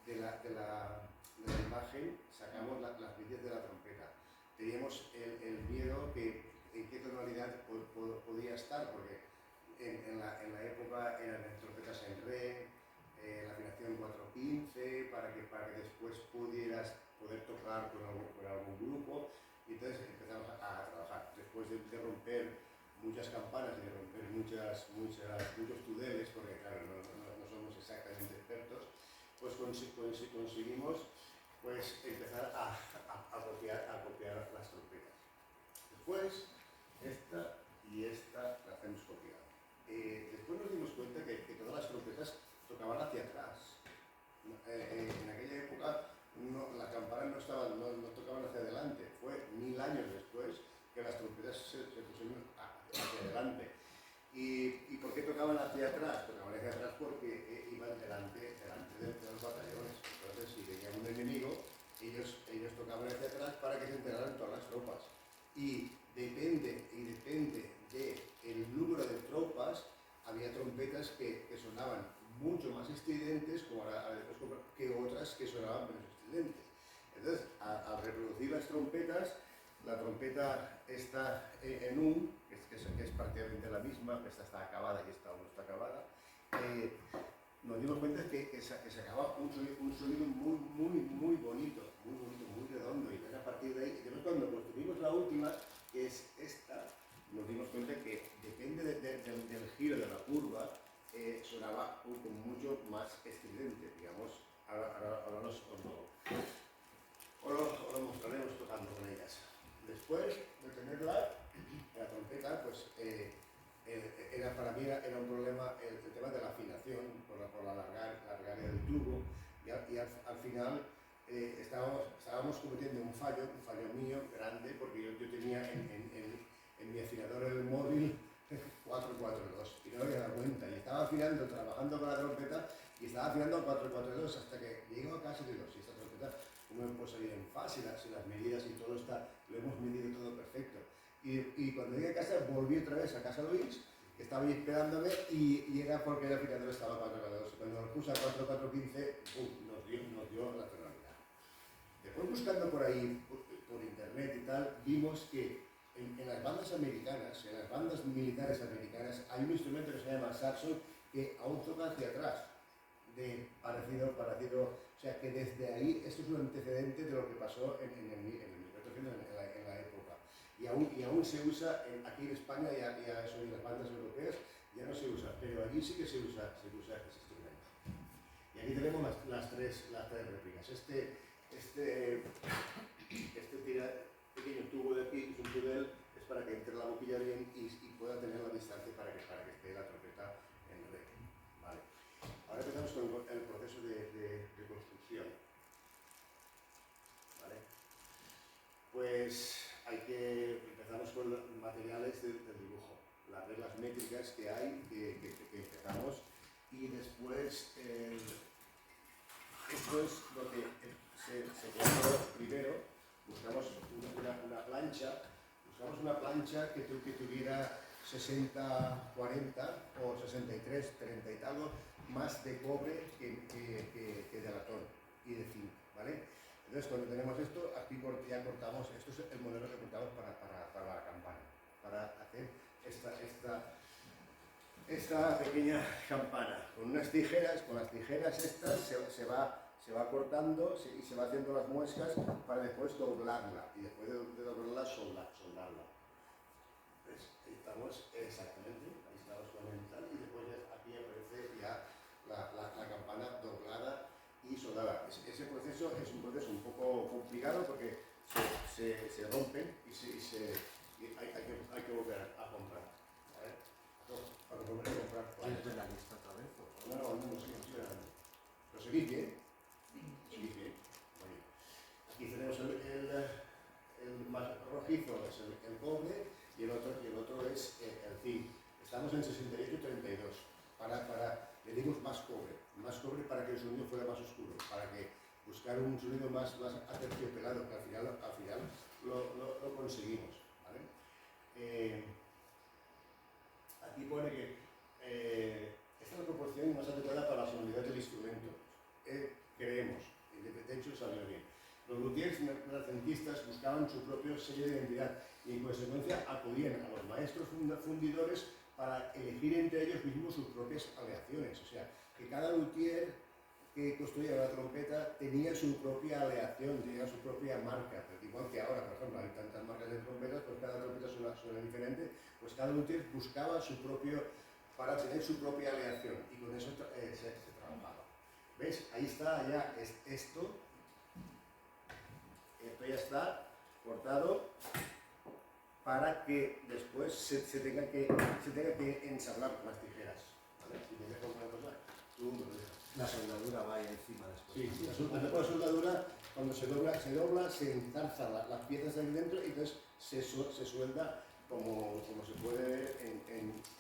Speaker 1: la imagen, sacamos las medidas de la trompeta. Teníamos el miedo en qué tonalidad podía estar, porque en la época eran trompetas en re, la afinación 4/15, para que después pudieras poder tocar con algún grupo. Y entonces empezamos a trabajar. Después de romper muchas campanas y de romper muchos tudeles, porque claro, no somos exactamente expertos, pues conseguimos pues, empezar a copiar las trompetas. Después, esta y esta las hemos copiado. Después nos dimos cuenta que todas las trompetas tocaban hacia atrás. En aquella época las campanas no tocaban hacia adelante. Fue 1000 años después que las trompetas se pusieron hacia adelante. ¿Y por qué tocaban hacia atrás? Tocaban hacia atrás porque iban delante de los batallones. Entonces, si venía un enemigo, ellos tocaban hacia atrás para que se enteraran todas las tropas. Y depende del número de tropas, había trompetas que sonaban mucho más estridentes que otras que sonaban menos estridentes. Entonces, al reproducir las trompetas, la trompeta está en que es prácticamente la misma, esta está acabada y esta aún no está acabada. Nos dimos cuenta que sacaba un sonido muy bonito, muy redondo. Y a partir de ahí, después cuando construimos la última, que es esta, nos dimos cuenta que depende del giro de la curva, sonaba mucho más estridente, digamos. Ahora lo mostraremos tocando con ellas. Después de tenerla, la trompeta, pues para mí era un problema el tema de la afinación por la larga del tubo, y al final estábamos cometiendo un fallo mío grande, porque yo tenía en mi afinador el móvil 442 y no me había dado cuenta, y estaba afinando, trabajando con la trompeta, y estaba afinando 442 hasta que llego a casa y digo, si esta trompeta, ¿cómo me puede salir en fa? Si las medidas y todo está, lo hemos medido todo perfecto. Y cuando llegué a casa, volví otra vez a casa Luis, que estaba ahí esperándome, y era porque el afinador estaba 442. Cuando lo puse a 4415, nos dio la tonalidad. Después, buscando por ahí, por internet y tal, vimos que en las bandas americanas, en las bandas militares americanas, hay un instrumento que se llama saxo que aún toca hacia atrás, parecido, o sea que desde ahí, esto es un antecedente de lo que pasó en la época. Y aún se usa, aquí en España, ya eso en las bandas europeas, ya no se usa, pero allí sí que se usa ese instrumento. Y aquí tenemos las tres réplicas. Este pequeño tubo de aquí, que es un tudel, es para que entre la boquilla bien y pueda tener la distancia para que esté la trompeta en re. Vale. Ahora empezamos con el proceso de construcción. ¿Vale? Pues empezamos con los materiales del dibujo, las reglas métricas que hay, que empezamos, y después esto es lo que se creó primero. Buscamos una plancha que tuviera 60-40 o 63-30 y tal, más de cobre que de latón y de zinc, ¿vale? Entonces, cuando tenemos esto, aquí ya cortamos, esto es el modelo que cortamos para la campana, para hacer esta pequeña campana. Con las tijeras estas se va cortando y se va haciendo las muescas para después doblarla, y después de doblarla, soldarla. ¿Ves? Ahí estamos exactamente, ahí estamos con el tal, y después aquí aparece ya la campana doblada y soldada. Ese proceso es un proceso un poco complicado porque se rompen y hay que volver a comprar. ¿Vale? Para volver a comprar.
Speaker 3: ¿Quieres ver la lista otra vez?
Speaker 1: No, sigue dando. ¿Lo seguís bien? Seguís bien. Muy bien. Aquí tenemos el más rojizo, es el cobre, y en 68-32, le dimos más cobre para que el sonido fuera más oscuro, para que buscar un sonido más aterciopelado, que al final lo conseguimos, ¿vale? Aquí pone que esta es la proporción más adecuada para la sonoridad del instrumento. Creemos, y de hecho salió bien. Los luthiers renacentistas buscaban su propio sello de identidad y en consecuencia acudían a los maestros fundidores para elegir entre ellos mismos sus propias aleaciones. O sea, que cada luthier que construía la trompeta tenía su propia aleación, tenía su propia marca. Pero igual que ahora, por ejemplo, hay tantas marcas de trompetas, pues cada trompeta suena diferente, pues cada luthier buscaba para tener su propia aleación y con eso se trabajaba. ¿Ves? Ahí está ya esto ya está cortado para que después se tenga que ensablar con las tijeras. ¿Vale? Si me dejas una cosa, tú me lo dejas.
Speaker 3: La soldadura va ahí encima después.
Speaker 1: Sí, la soldadura, cuando se dobla, se enzarzan las piezas de ahí dentro y entonces se suelda como se puede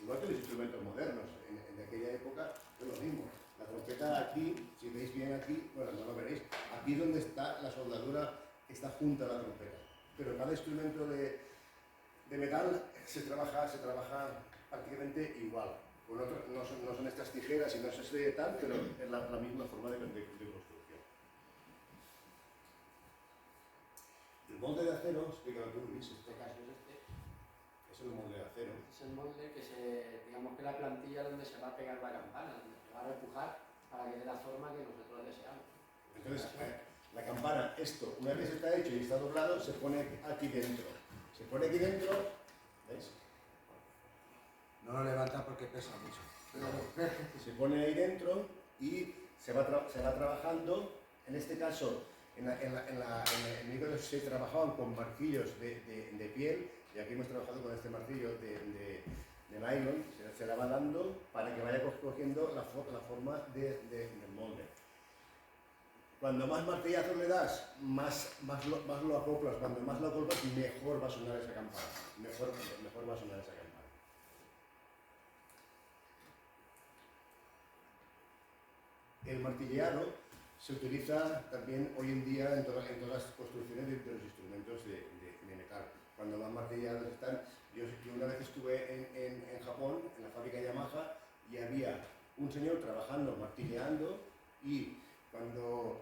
Speaker 1: igual que los instrumentos modernos. En aquella época es lo mismo. La trompeta aquí, si veis bien aquí, bueno, no lo veréis, aquí donde está la soldadura está junta a la trompeta. Pero cada instrumento de metal se trabaja prácticamente igual. Con no son estas tijeras y no es este tal, pero es la misma forma de construcción. El molde de acero, explícalo tú, Luis.
Speaker 4: En este caso es este.
Speaker 1: Es el molde de acero.
Speaker 4: Es el molde que digamos que la plantilla donde se va a pegar la campana, donde se va a repujar para que dé la forma que nosotros deseamos.
Speaker 1: Entonces, la campana, esto, una vez está hecho y está doblado, se pone aquí dentro. Se pone aquí dentro, ¿ves?
Speaker 3: No lo levanta porque pesa mucho.
Speaker 1: Se pone ahí dentro y se va trabajando. En este caso, en el micro se trabajaban con martillos de piel y aquí hemos trabajado con este martillo de nylon. Se la va dando para que vaya cogiendo la forma del molde. Cuando más martillazos le das, más lo acoplas. Cuando más lo acoplas, mejor va a sonar esa campana. Mejor va a sonar esa campana. El martilleado se utiliza también hoy en día en todas las construcciones de los instrumentos de metal. Cuando más martillados están, yo una vez estuve en Japón, en la fábrica Yamaha, y había un señor trabajando, martilleando, y cuando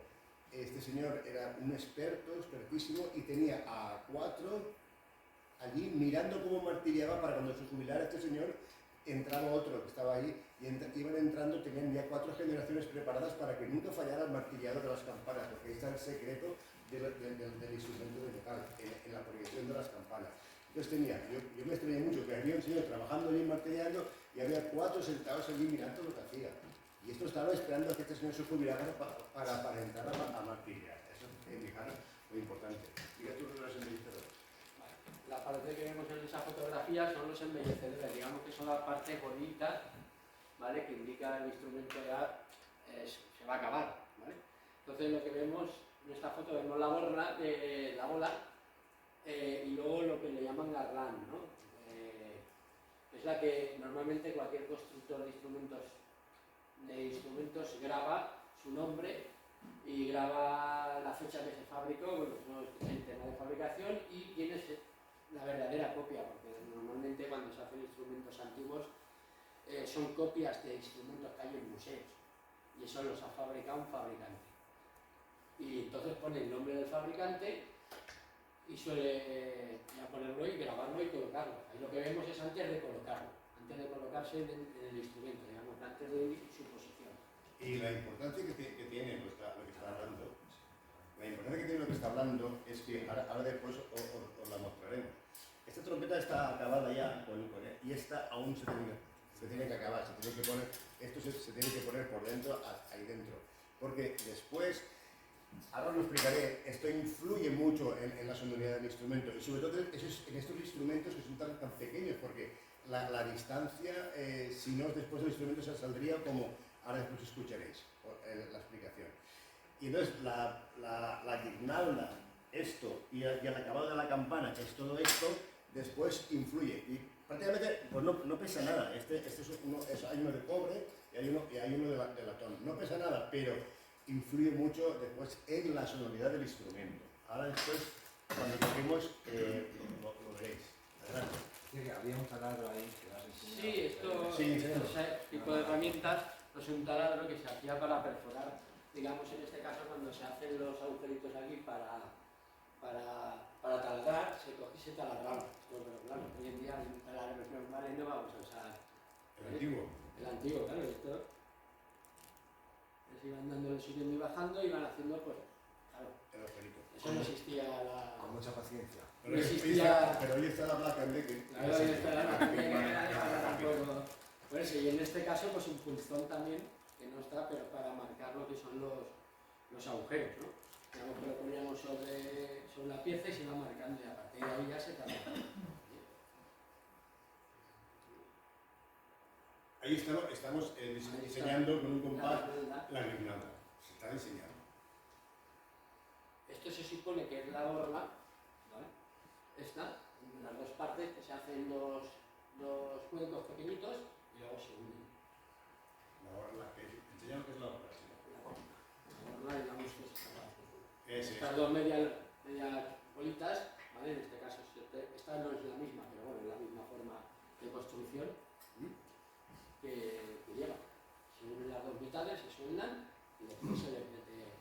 Speaker 1: este señor era un expertísimo, y tenía a 4 allí mirando cómo martilleaba para cuando se jubilara este señor, entraba otro que estaba ahí y iban entrando, tenían ya 4 generaciones preparadas para que nunca fallara el martillado de las campanas, porque ahí está el secreto del instrumento de metal, en la proyección de las campanas. Entonces yo me extrañé mucho que había un señor trabajando allí martillando y había 4 sentados allí mirando lo que hacía. Y esto estaba esperando a que este señor se jubilara para entrar a martillar. Eso en mi caso muy importante. Diga tú los embellecedores.
Speaker 4: La parte que vemos en esa fotografía son los embellecedores, digamos que son la parte bonita, ¿vale? Que indica el instrumento ya se va a acabar, ¿vale? Entonces lo que vemos en esta foto, vemos la bola y luego lo que le llaman garland, ¿no? Es la que normalmente cualquier constructor de instrumentos graba su nombre y graba la fecha que se fabricó, bueno, el tema de fabricación, y tienes la verdadera copia, porque normalmente cuando se hacen instrumentos antiguos son copias de instrumentos que hay en museos y eso los ha fabricado un fabricante. Y entonces pone el nombre del fabricante y suele ya ponerlo y grabarlo y colocarlo. Ahí lo que vemos es antes de colocarlo, antes de colocarse en el instrumento, digamos, antes de su posición.
Speaker 1: Y la importancia que tiene lo que está hablando, es que ahora después os la mostraremos. Esta trompeta está acabada ya y esta aún se tiene que acabar, esto se tiene que poner por dentro, ahí dentro. Porque después, ahora os lo explicaré, esto influye mucho en la sonoridad del instrumento y sobre todo en estos instrumentos que son tan pequeños, porque la distancia, si no, después del instrumento se saldría como, ahora después escucharéis la explicación. Y entonces la guirnalda, esto y el acabado de la campana, que es todo esto, después influye. Y prácticamente pues no pesa nada. Hay uno de cobre y hay uno de latón. No pesa nada, pero influye mucho después en la sonoridad del instrumento. Ahora después, cuando toquemos, lo veréis. Adelante.
Speaker 3: Sí, había un taladro ahí que vas a enseñar.
Speaker 4: Sí, ese tipo de herramientas es un taladro que se hacía para perforar, digamos en este caso cuando se hacen los agujeritos aquí para taladrar, se coge y se taladraba. Pero claro, hoy en día en taladros normales no vamos a usar
Speaker 1: El antiguo.
Speaker 4: el antiguo, claro, esto les iban dándole subiendo y bajando y iban haciendo, pues, claro,
Speaker 1: El agujerito.
Speaker 4: eso no existía
Speaker 3: Con mucha paciencia.
Speaker 1: Pero
Speaker 4: no
Speaker 1: hoy
Speaker 4: existía.
Speaker 1: pero hoy está la placa en que...
Speaker 4: Claro, ahí está la máquina. Por eso, y en este caso, pues un punzón también, que no está, pero para marcar lo que son los agujeros, ¿no? Digamos que lo poníamos sobre la pieza y se iba marcando, y a partir de ahí ya se tardaba.
Speaker 1: Ahí estamos diseñando con un compás la guirnalda. Se está diseñando.
Speaker 4: Esto se supone que es la borla, ¿vale? Esta, las dos partes que se hacen dos cuencos pequeñitos y luego se unen.
Speaker 1: Enseñamos que es la obra.
Speaker 4: La borla, digamos que es esta parte.
Speaker 1: Ese
Speaker 4: Estas
Speaker 1: es.
Speaker 4: dos medias bolitas, ¿vale? En este caso, esta no es la misma, pero bueno, es la misma forma de construcción que lleva. Se unen las dos mitades, se sueldan y después se les mete.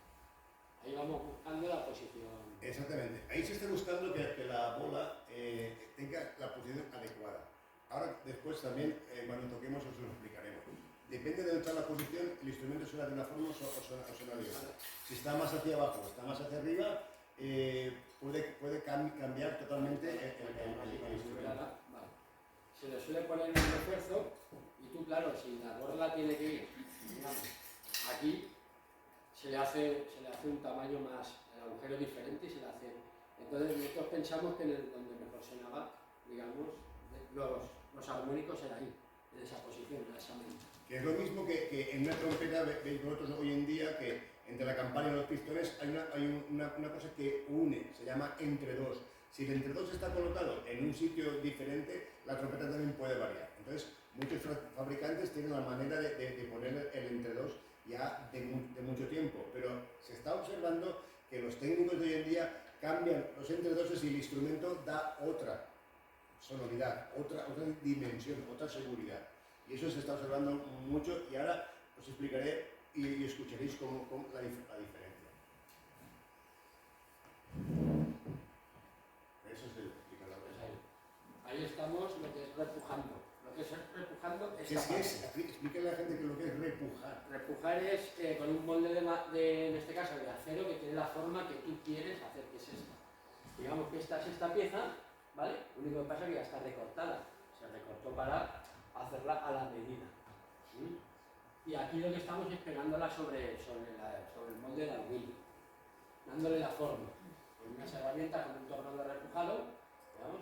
Speaker 4: Ahí vamos buscando la posición.
Speaker 1: Exactamente. Ahí se está buscando que la bola tenga la posición adecuada. Ahora, después también, cuando toquemos, os lo explicaremos. Depende de dónde está la posición, el instrumento suena de una forma o suena de otra. Si está más hacia abajo o está más hacia arriba, puede cambiar totalmente el instrumento.
Speaker 4: Vale. Se le suele poner un refuerzo y tú, claro, si la borla tiene que ir, digamos, aquí se le hace un tamaño más, el agujero diferente y se le hace. Entonces nosotros pensamos que donde mejor sonaba, digamos, los armónicos era ahí, en esa posición, en esa medida.
Speaker 1: Que es lo mismo que en una trompeta, veis vosotros hoy en día, que entre la campana y los pistones hay una cosa que une, se llama entre dos. Si el entre dos está colocado en un sitio diferente, la trompeta también puede variar. Entonces, muchos fabricantes tienen la manera de poner el entre dos ya de mucho tiempo, pero se está observando que los técnicos de hoy en día cambian los entredoses y el instrumento da otra sonoridad, otra dimensión, otra seguridad. Y eso se está observando mucho y ahora os explicaré y escucharéis cómo la diferencia. Eso es el explicador.
Speaker 4: Ahí estamos, lo que es repujando. Lo que es repujando es
Speaker 1: ¿Qué es? Explícale a la gente lo que es repujar.
Speaker 4: Repujar es con un molde en este caso de acero que tiene la forma que tú quieres hacer, que es esta. Digamos que esta es esta pieza, ¿vale? Lo único que pasa es que ya está recortada. Se recortó para hacerla a la medida. Y aquí lo que estamos es pegándola sobre el molde de aluminio, dándole la forma. Con unas herramientas, con un tornillo repujado, digamos.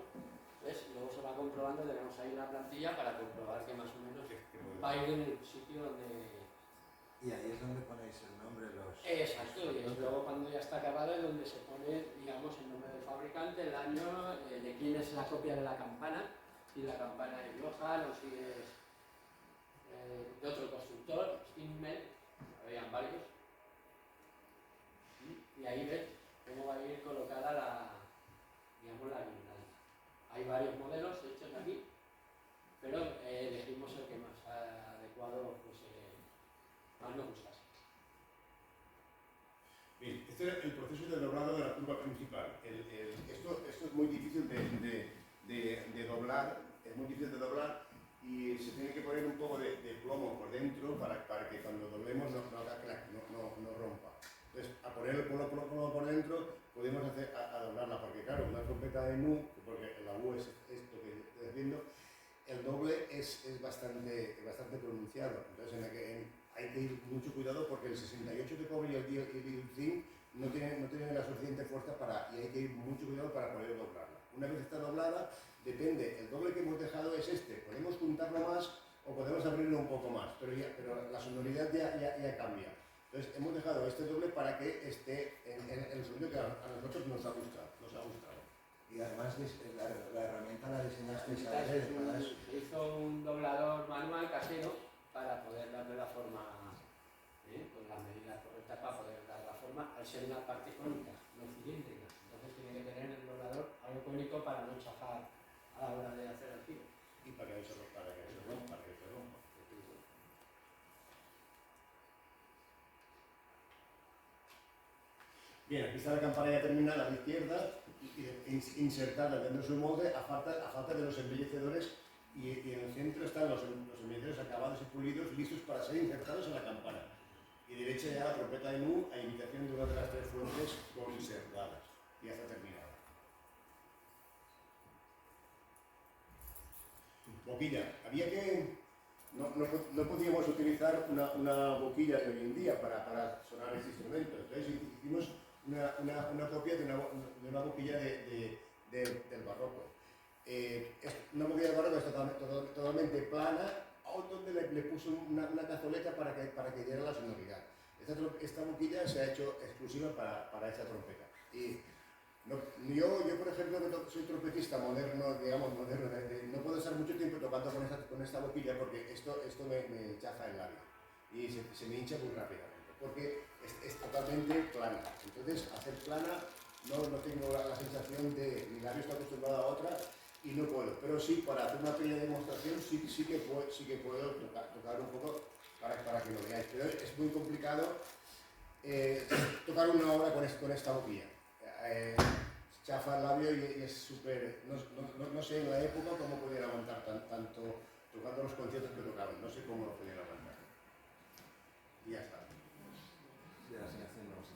Speaker 4: ¿Ves? Y luego se va comprobando, tenemos ahí una plantilla para comprobar que más o menos va a ir en el sitio donde...
Speaker 3: Y ahí es donde ponéis el nombre, los...
Speaker 4: Exacto, y luego cuando ya está acabado es donde se pone, digamos, el nombre del fabricante, el año, de quién es la copia de la campana, si la campana es Johan o si es de otro constructor, Stingmel, habían varios. Y ahí ves cómo va a ir colocada digamos, la guirnalda. Hay varios modelos hechos aquí, pero elegimos el que más adecuado, pues, más nos gustase.
Speaker 1: Bien, este es el proceso de doblado de la curva principal. Esto es muy difícil de doblar, es muy difícil de doblar y se tiene que poner un poco de plomo por dentro para que cuando doblemos no rompa. Entonces, a poner el plomo por dentro podemos hacer a doblarla, porque claro, una trompeta de nu, porque la U es esto que estoy haciendo, el doble es bastante pronunciado. Entonces hay que ir mucho cuidado porque el 68 de cobre y el zinc no tienen la suficiente fuerza y hay que ir mucho cuidado para poder doblarla. Una vez está doblada, depende, el doble que hemos dejado es este, podemos juntarlo más o podemos abrirlo un poco más, pero la sonoridad ya cambia. Entonces hemos dejado este doble para que esté en el sonido que a nosotros nos ha gustado.
Speaker 3: Y además la herramienta la diseñasteis a
Speaker 4: Se
Speaker 3: para eso.
Speaker 4: hizo un doblador manual casero para poder darle la forma, con las medidas correctas para poder dar la forma, al ser una parte cónica, no cilíndrica. Entonces tiene que tener el doblador algo cónico para no chafar a la hora de hacer el giro.
Speaker 1: Y para que no se rompa, para que se rompa. Bien, aquí está la campanilla terminal a la izquierda, insertada dentro de su molde a falta de los embellecedores, y en el centro están los embellecedores acabados y pulidos, listos para ser insertados en la campana. Y derecha ya la trompeta de Nu a imitación de una de las tres fuentes conservadas. Ya está terminada. Boquilla. Había que... No podíamos utilizar una boquilla de hoy en día para sonar este instrumento. Entonces hicimos una copia de una boquilla del barroco. Es una boquilla del barroco está totalmente plana, donde le puso una cazoleta para que diera la sonoridad. Esta boquilla se ha hecho exclusiva para esta trompeta. Y yo, por ejemplo, que soy trompetista moderno, digamos moderno, no puedo estar mucho tiempo tocando con esta boquilla porque esto me chafa el labio y se me hincha muy rápidamente, porque es totalmente plana. Entonces, hacer plana no tengo la sensación de mi labio está acostumbrado a otra y no puedo. Pero sí, para hacer una pequeña demostración sí que puedo tocar un poco para que lo veáis. Pero es muy complicado tocar una obra con esta boquilla. Chafa el labio y es súper... No sé en la época cómo podían aguantar tanto tocando los conciertos que tocaban. No sé cómo lo podían aguantar. Y ya está.
Speaker 3: Y la afinación no sé.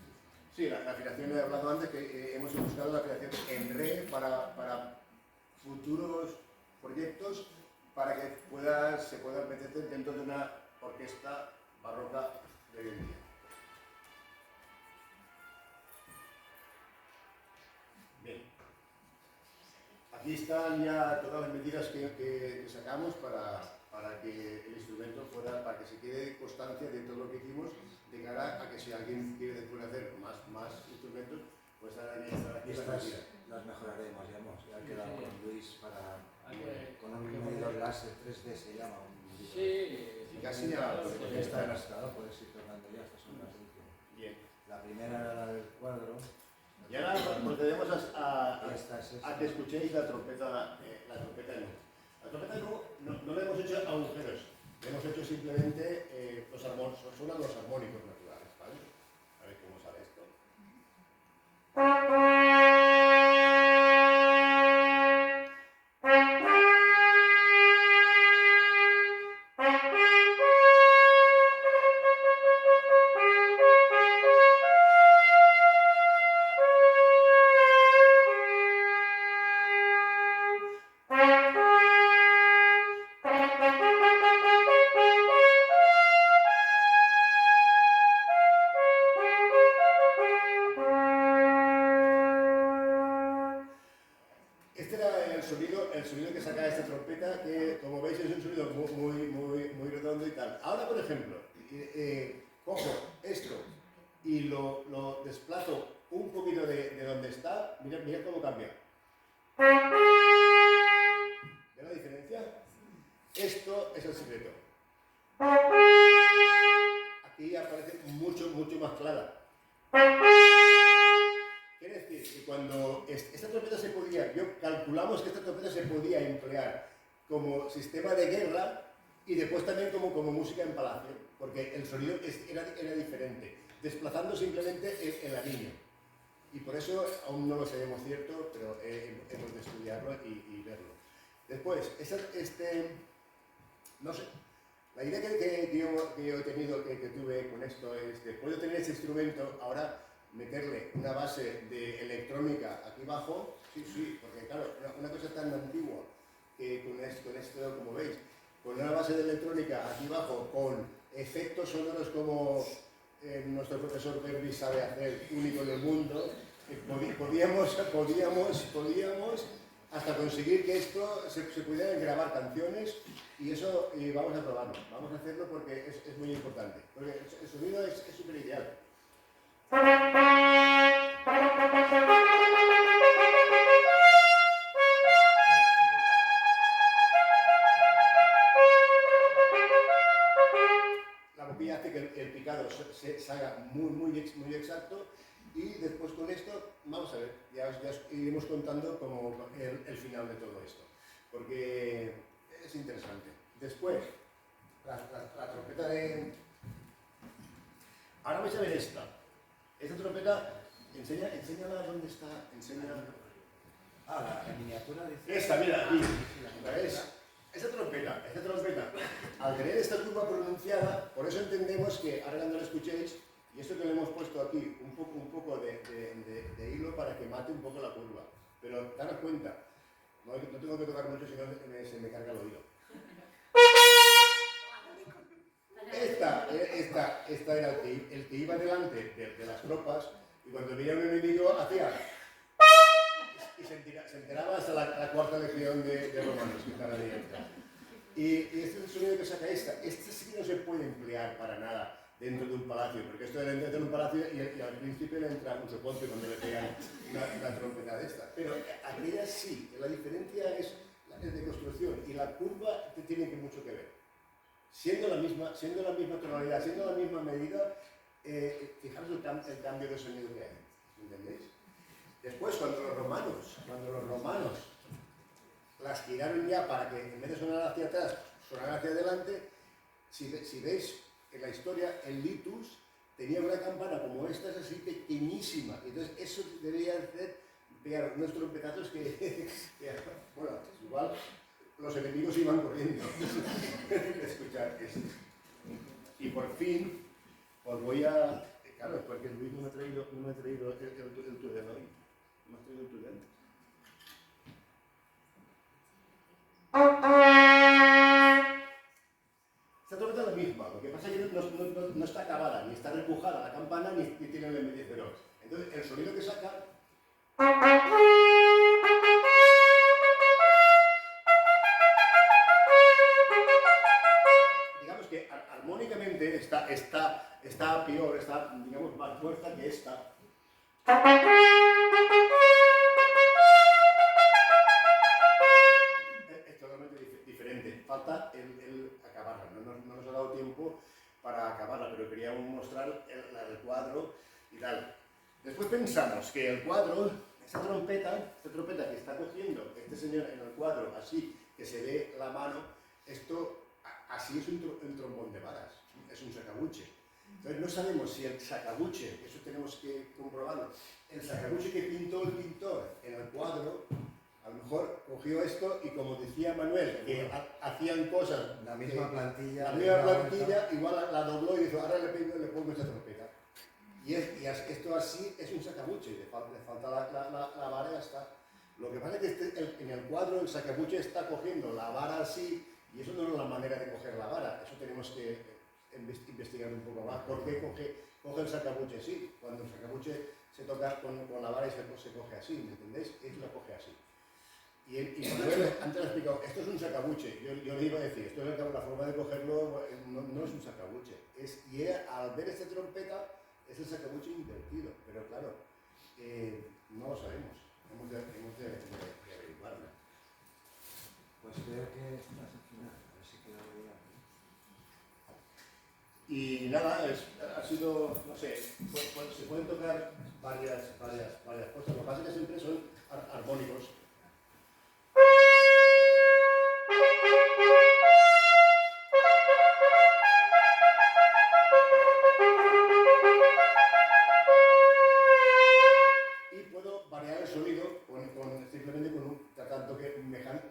Speaker 1: Sí, la afinación he hablado antes que hemos buscado la afinación en re para futuros proyectos para que se pueda meter dentro de una orquesta barroca de hoy en día. Bien. Aquí están ya todas las medidas que sacamos para que el instrumento para que se quede constancia de todo lo que hicimos, de cara a que si alguien quiere después hacer más instrumentos, pues estar aquí
Speaker 3: Estas las mejoraremos, ya he quedado con Luis con un medidor láser 3D se llama.
Speaker 4: Sí,
Speaker 1: casi ya
Speaker 3: está enlazado, puedes ir tocando ya, estas son las últimas.
Speaker 1: Bien.
Speaker 3: La primera era la del cuadro.
Speaker 1: Y ahora procedemos a que escuchéis la trompeta Nu. La trompeta Nu no le hemos hecho agujeros, le hemos hecho simplemente suenan los armónicos naturales, ¿vale? A ver cómo sale esto. Este era el sonido que saca esta trompeta, que como veis es un sonido muy redondo y tal. Ahora, por ejemplo, cojo esto y lo desplazo un poquito de donde está, mirad cómo cambia. ¿Ven la diferencia? Esto es el secreto. Aquí aparece mucho más clara. Quiere decir que cuando esta trompeta calculamos que esta trompeta se podía emplear como sistema de guerra y después también como música en palacio, porque el sonido era diferente, desplazando simplemente el anillo. Y por eso aún no lo sabemos cierto, pero hemos de estudiarlo y verlo. Después, no sé, la idea que yo he tenido, que tuve con esto es, después de tener este instrumento, ahora meterle una base de electrónica aquí abajo, sí, porque claro, una cosa tan antigua que con esto, como veis, con una base de electrónica aquí abajo, con efectos sonoros como nuestro profesor Berbi sabe hacer, único en el mundo, podíamos hasta conseguir que esto se pudiera grabar canciones y eso vamos a probarlo, vamos a hacerlo porque es muy importante, porque el sonido es súper ideal. se haga muy exacto. Y después con esto, vamos a ver, ya os iremos contando como el final de todo esto, porque es interesante. Después, la trompeta de... Ahora vais a ver esta. Esta trompeta, enséñala dónde está, enséñala...
Speaker 3: Ah, la miniatura de...
Speaker 1: Esta, mira, aquí. ¿Ves? Esta trompeta, al tener esta curva pronunciada, por eso entendemos que, ahora cuando la escuchéis, y esto que le hemos puesto aquí, un poco de hilo para que mate un poco la curva. Pero daros cuenta, no tengo que tocar mucho, si no se me carga el oído. Esta era el que iba delante de las tropas, y cuando veía un enemigo hacía... Y se enteraba hasta la cuarta legión de romanos que estaba ahí detrás. Y este es el sonido que saca esta. Este sí que no se puede emplear para nada dentro de un palacio, porque esto era dentro de un palacio y al principio le entra mucho ponte cuando le pegan una trompeta de esta. Pero aquella sí, la diferencia es de construcción y la curva tiene mucho que ver. Siendo la misma tonalidad, siendo la misma medida, fijaros el cambio de sonido que hay, ¿entendéis? Después, cuando los romanos las giraron ya para que en vez de sonar hacia atrás, sonar hacia adelante, si veis en la historia, el litus tenía una campana como esta, es así pequeñísima. Entonces, eso debería hacer pegar unos trompetazos que bueno, igual los enemigos iban corriendo de escuchar eso. Y por fin, os voy a... Claro, es porque Luis no me ha traído el Tudel hoy. ¿Me has traído el Tudel? Esta trompeta es la misma, lo que pasa es que no está acabada, ni está repujada la campana, ni tiene el embellecedor. Entonces, el sonido que saca... Digamos que armónicamente está peor, está, digamos, más fuerte que esta. Es totalmente diferente. Falta el acabarla. No nos ha dado tiempo para acabarla, pero queríamos mostrar el cuadro y tal. Después pensamos que el cuadro, esta trompeta que está cogiendo este señor en el cuadro, así que se ve la mano, esto así es un trombón de varas, es un sacabuche. Entonces no sabemos si el sacabuche, eso tenemos que comprobarlo, el sacabuche que pintó el pintor en el cuadro, a lo mejor cogió esto y como decía Manuel, que hacían cosas...
Speaker 3: La misma plantilla,
Speaker 1: igual la dobló y dijo, ahora le pongo esta trompeta. Y esto así es un sacabuche, le falta la vara y ya está. Lo que pasa es que en el cuadro el sacabuche está cogiendo la vara así, y eso no es la manera de coger la vara, eso tenemos que investigar un poco más. ¿Por qué coge el sacabuche así? Cuando el sacabuche se toca con la vara y se coge así, ¿me entendéis? Él lo coge así. Y Manuel antes ha explicado, esto es un sacabuche, yo le iba a decir, esto es la forma de cogerlo, no es un sacabuche. Y al ver esta trompeta, es el sacabuche invertido, pero claro, no lo sabemos, hemos de averiguarlo.
Speaker 3: Pues creo que estás al final, a ver si queda bien.
Speaker 1: Y nada, ha sido, no sé, se pueden tocar varias cosas, lo que pasa es que siempre son armónicos. Y puedo variar el sonido simplemente tratando que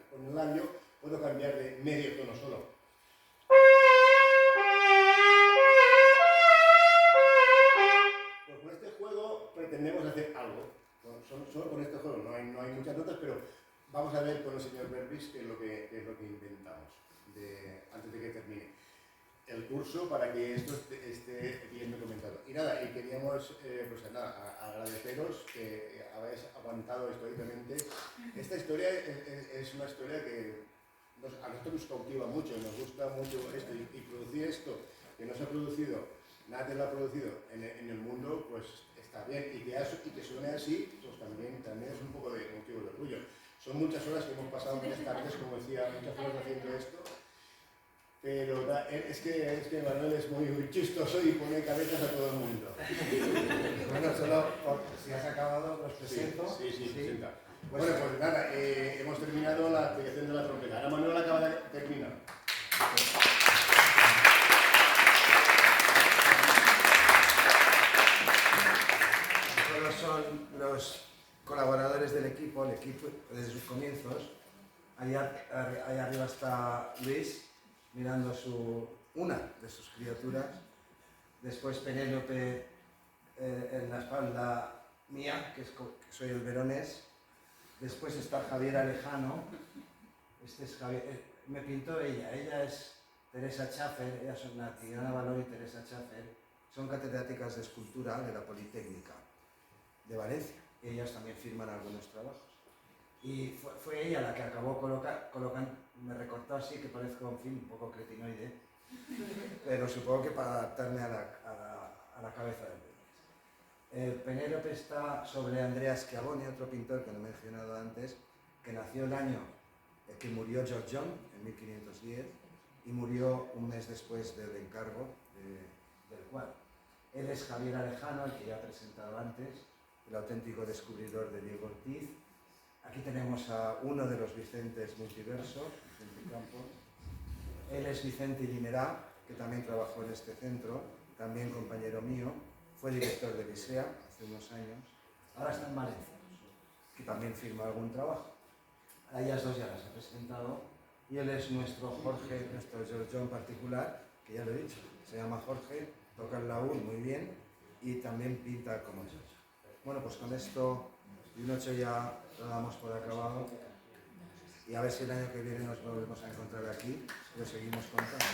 Speaker 1: con el labio puedo cambiar de medio tono solo. Pues con este juego pretendemos hacer algo. Solo con este juego, no hay muchas notas, pero vamos a ver con el señor Berbis qué es lo que inventamos antes de que termine el curso para que esto esté bien documentado. Y nada, y queríamos pues nada, agradeceros que habéis aguantado históricamente. Esta historia es una historia que a nosotros nos cautiva mucho, nos gusta mucho esto y producir esto que no se ha producido, nadie lo ha producido en el mundo, pues está bien. Y que suene así, pues también es un poco de motivo de orgullo. Son muchas horas que hemos pasado, muchas tardes, como decía, muchas horas haciendo esto. pero es que Manuel es muy chistoso y pone cabezas a todo el mundo.
Speaker 3: Bueno, solo si has acabado, los presento.
Speaker 1: Sí, presenta. Bueno, pues nada, hemos terminado la explicación de la trompeta. Ahora Manuel acaba de terminar.
Speaker 3: Solo son los colaboradores del equipo, el equipo desde sus comienzos. Allá arriba está Luis, mirando una de sus criaturas. Después Penélope en la espalda mía, que soy el veronés. Después está Javier Alejano. Este es Javier, me pintó ella es Teresa Schaffer, ellas son Natiana Valor y Teresa Schaffer. Son catedráticas de escultura de la Politécnica de Valencia. Ellas también firman algunos trabajos. Y fue ella la que acabó colocando, me recortó así que parezco un poco cretinoide, pero supongo que para adaptarme a la cabeza del bebé. Penélope está sobre Andrea Schiavone, otro pintor que no he mencionado antes, que nació el año que murió George John, en 1510, y murió un mes después del encargo del cuadro. Él es Javier Alejano, el que ya he presentado antes, el auténtico descubridor de Diego Ortiz. Aquí tenemos a uno de los Vicentes multiversos, Vicente Campos. Él es Vicente Guimerá, que también trabajó en este centro, también compañero mío, fue director de Licea hace unos años, ahora está en Valencia, que también firma algún trabajo. A ellas dos ya las he presentado, y él es nuestro Jorge, nuestro George John particular, que ya lo he dicho, se llama Jorge, toca el laúd muy bien y también pinta como George. Bueno, pues con esto de un 8 ya lo damos por acabado, y a ver si el año que viene nos volvemos a encontrar aquí y lo seguimos contando.